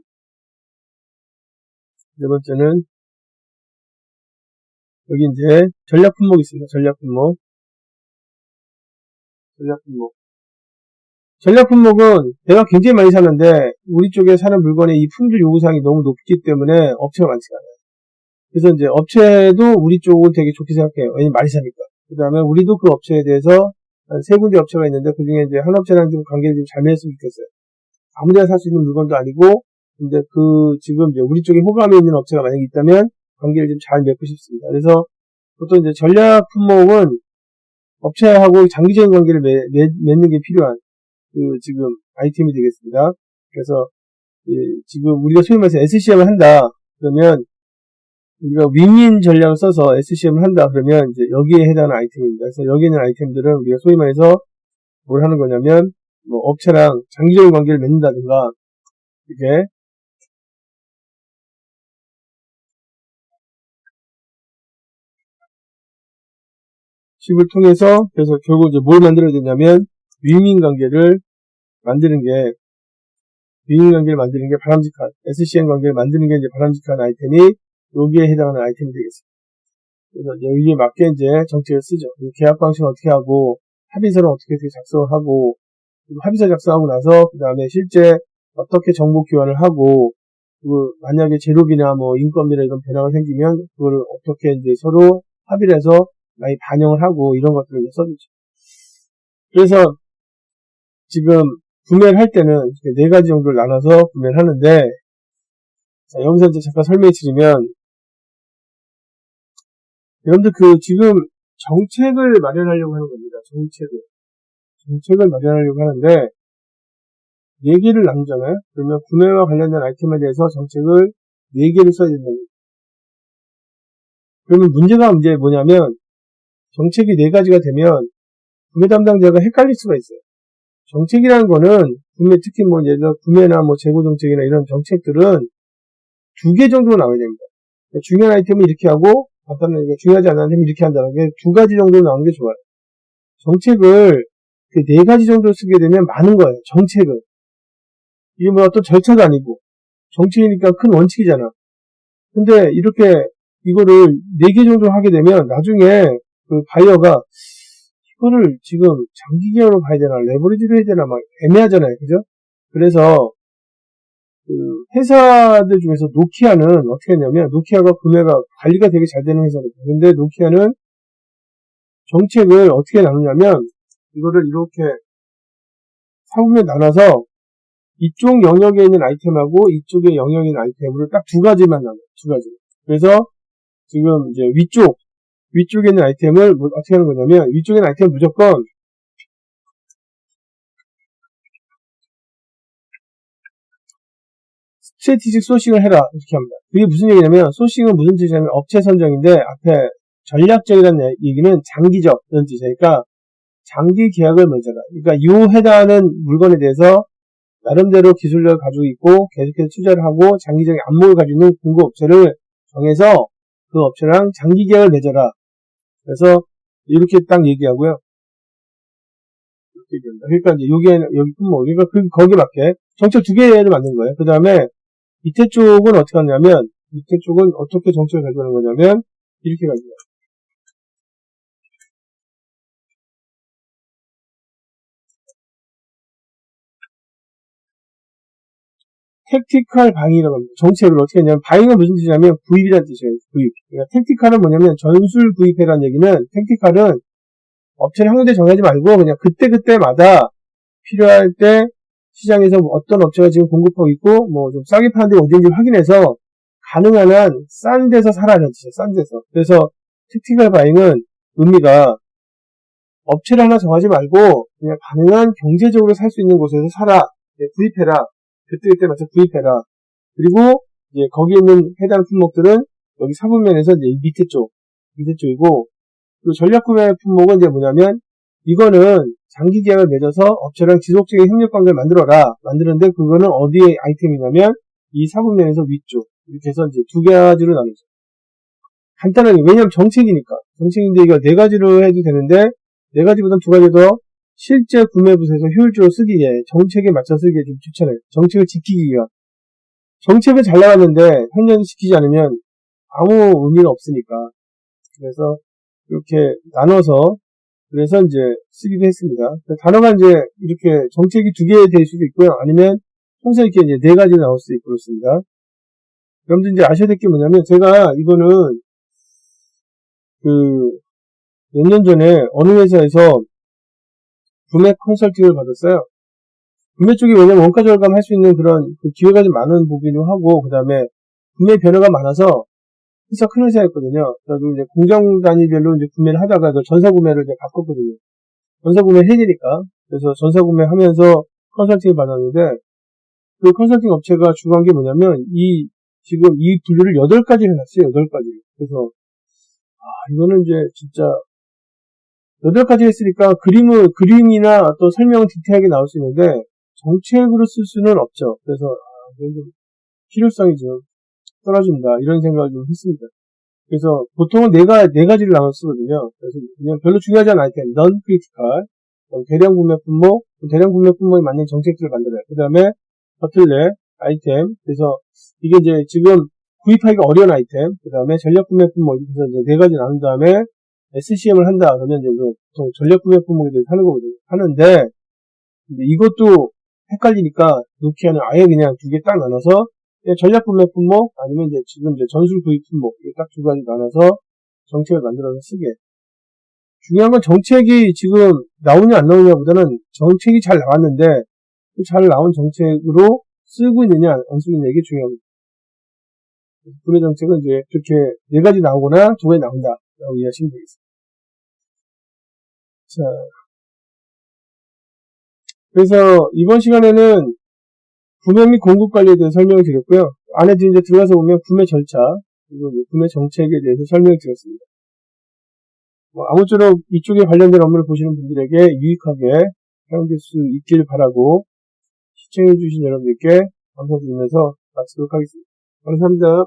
네 번째는 여기 이제 전략 품목이 있습니다. 전략 품목은 내가 굉장히 많이 사는데 우리 쪽에 사는 물건의 이 품질 요구사항이 너무 높기 때문에 업체가 많지가 않아요. 그래서 이제 업체도 우리 쪽을 되게 좋게 생각해요. 왜냐면 많이 사니까. 그 다음에 우리도 그 업체에 대해서 한 3군데 업체가 있는데 그 중에 이제 한 업체랑 좀 관계를 좀 잘 맺었으면 좋겠어요. 아무데나 살 수 있는 물건도 아니고 근데 그 지금 이제 우리 쪽에 호감이 있는 업체가 만약에 있다면 관계를 좀 잘 맺고 싶습니다. 그래서 보통 이제 전략 품목은 업체하고 장기적인 관계를 맺는 게 필요한 그 지금 아이템이 되겠습니다. 그래서 지금 우리가 소위 말해서 SCM을 한다 그러면 우리가 윈윈 전략을 써서 SCM을 한다 그러면 이제 여기에 해당하는 아이템입니다. 그래서 여기 있는 아이템들은 우리가 소위 말해서 뭘 하는 거냐면 뭐 업체랑 장기적인 관계를 맺는다든가 이게 식을 통해서 그래서 결국 이제 뭘 만들어야 되냐면 윈윈 관계를 만드는 게 바람직한 SCM 관계를 만드는 게 이제 바람직한 아이템이 여기에 해당하는 아이템이 되겠습니다. 그래서 여기에 맞게 이제 정책을 쓰죠. 계약 방식은 어떻게 하고 합의서는 어떻게 작성하고 합의서 작성하고 나서 그 다음에 실제 어떻게 정보 교환을 하고 그리고 만약에 재료비나 뭐 인건비나 이런 변화가 생기면 그걸 어떻게 이제 서로 합의를 해서 많이 반영을 하고 이런 것들을 이제 써주죠. 그래서 지금 구매를 할 때는 4가지 정도를 나눠서 구매를 하는데 자, 여기서 이제 잠깐 설명해 드리면 여러분들 지금 정책을 마련하려고 하는 겁니다. 정책을 마련하려고 하는데 4개를 나누잖아요. 그러면 구매와 관련된 아이템에 대해서 정책을 4개를 써야 된다는 거예요. 그러면 문제가 뭐냐면 정책이 4가지가 되면 구매 담당자가 헷갈릴 수가 있어요. 정책이라는 거는 특히 뭐 예를 들어 구매나 뭐 재고 정책이나 이런 정책들은 2개 정도로 나와야 됩니다. 그러니까 중요한 아이템은 이렇게 하고 중요하지 않은 아이템은 이렇게 한다는 게 2가지 정도로 나오는 게 좋아요. 정책을 4가지 정도로 쓰게 되면 많은 거예요. 정책은. 이게 뭐 어떤 절차도 아니고 정책이니까 큰 원칙이잖아. 근데 이렇게 이거를 4개 정도 하게 되면 나중에 그 바이어가 이거를 지금 장기 계약으로 봐야 되나 레버리지로 해야 되나 막 애매하잖아요. 그죠? 그래서 그 회사들 중에서 노키아는 어떻게 했냐면 노키아가 구매가 관리가 되게 잘 되는 회사거든요. 근데 노키아는 정책을 어떻게 나누냐면 이거를 이렇게 사분면 나눠서 이쪽 영역에 있는 아이템하고 이쪽에 영역에 있는 아이템으로 딱 2가지만 나눠요. 2가지. 그래서 지금 이제 위쪽에 있는 아이템을 어떻게 하는 거냐면 위쪽에 있는 아이템은 무조건 스트래티직 소싱을 해라 이렇게 합니다. 그게 무슨 얘기냐면 소싱은 무슨 뜻이냐면 업체 선정인데 앞에 전략적이라는 얘기는 장기적 이런 뜻이니까 장기 계약을 맺어라. 그러니까 이 해당하는 물건에 대해서 나름대로 기술력을 가지고 있고 계속해서 투자를 하고 장기적인 안목을 가지고 있는 공급업체를 정해서 그 업체랑 장기 계약을 맺어라. 그래서 이렇게 딱 얘기하고요. 얘기한다. 그러니까 이제 여기 품목, 그러니까 거기에 맞게 정책 두 개를 만든 거예요. 그 다음에 밑에 쪽은 어떻게 하냐면, 밑에 쪽은 어떻게 정책을 가져가는 거냐면, 이렇게 가져가요. 택티컬 바잉이라고 합니다. 정책을 어떻게 했냐면, 바잉은 무슨 뜻이냐면, 구입이라는 뜻이에요. 구입. 그러니까 택티컬은 뭐냐면, 전술 구입해라는 얘기는, 택티컬은 업체를 한 군데 정하지 말고, 그냥 그때그때마다 필요할 때, 시장에서 어떤 업체가 지금 공급하고 있고, 뭐 좀 싸게 파는 데 어딘지 확인해서, 가능한 한 싼 데서 사라는 뜻이에요. 싼 데서. 그래서, 택티컬 바잉은 의미가, 업체를 하나 정하지 말고, 그냥 가능한 경제적으로 살 수 있는 곳에서 사라. 네, 구입해라. 그때 맞춰 구입해라. 그리고 이제 거기에 있는 해당 품목들은 여기 사분면에서 이제 밑에 쪽이고, 그리고 전략 구매 품목은 이제 뭐냐면, 이거는 장기 계약을 맺어서 업체랑 지속적인 협력 관계를 만드는데 그거는 어디에 아이템이냐면 이 사분면에서 위쪽 이렇게 해서 이제 두 가지로 나누죠. 간단하게, 왜냐면 정책인데 이거 네 가지로 해도 되는데 네 가지보다 두 가지 더 실제 구매 부서에서 효율적으로 쓰기에, 정책에 맞춰 쓰기에 좀 추천해요. 정책을 지키기 위한. 정책은 잘 나왔는데 현현시키지 않으면 아무 의미가 없으니까. 그래서 이렇게 나눠서 그래서 이제 쓰기도 했습니다. 단어가 이제 이렇게 정책이 두 개 될 수도 있고요. 아니면 통상 이렇게 이제 네 가지 나올 수도 있고 그렇습니다. 여러분들 이제 아셔야 될 게 뭐냐면, 제가 이거는 몇 년 전에 어느 회사에서 구매 컨설팅을 받았어요. 구매 쪽이 왜냐면 원가 절감 할 수 있는 그런 기회가 좀 많은 부분이기도 하고, 그 다음에 구매 변화가 많아서 회사 큰 회사였거든요. 그래서 이제 공장 단위별로 이제 구매를 하다가 전사 구매를 이제 바꿨거든요. 전사 구매를 해야 되니까. 그래서 전사 구매 하면서 컨설팅을 받았는데, 그 컨설팅 업체가 중요한 게 뭐냐면, 지금 이 분류를 8가지를 해놨어요. 8가지를. 그래서, 이거는 이제 진짜 8가지 했으니까 그림이나 또 설명은 디테일하게 나올 수 있는데, 정책으로 쓸 수는 없죠. 그래서, 이건 좀 필요성이 좀 떨어진다. 이런 생각을 좀 했습니다. 그래서 보통은 네 가지를 나눠 쓰거든요. 그래서 그냥 별로 중요하지 않은 아이템, 넌 크리티컬, 대량 구매 품목, 대량 구매 품목에 맞는 정책들을 만들어요. 그 다음에 버틀렛 아이템, 그래서 이게 이제 지금 구입하기가 어려운 아이템, 그 다음에 전략 구매 품목, 그래서 이제 네 가지 나눈 다음에 SCM을 한다. 그러면 이제 보통 전략 구매 품목에 대해서 하는 거거든요. 하는데, 근데 이것도 헷갈리니까 노키아는 아예 그냥 두 개 딱 나눠서 전략 구매 품목, 아니면 이제 지금 이제 전술 구입 품목, 이렇게 딱 두 가지 나눠서 정책을 만들어서 쓰게. 중요한 건 정책이 지금 나오냐 안 나오냐보다는 정책이 잘 나왔는데, 그 잘 나온 정책으로 쓰고 있느냐, 안 쓰고 있느냐, 이게 중요합니다. 구매 정책은 이제 그렇게 네 가지 나오거나 두 가지 나온다. 라고 이해하시면 되겠습니다. 자. 그래서 이번 시간에는 구매 및 공급 관리에 대해서 설명을 드렸고요. 안에 이제 들어가서 보면 구매 절차, 그리고 구매 정책에 대해서 설명을 드렸습니다. 아무쪼록 이쪽에 관련된 업무를 보시는 분들에게 유익하게 사용될 수 있길 바라고, 시청해주신 여러분들께 감사드리면서 마치도록 하겠습니다. 감사합니다.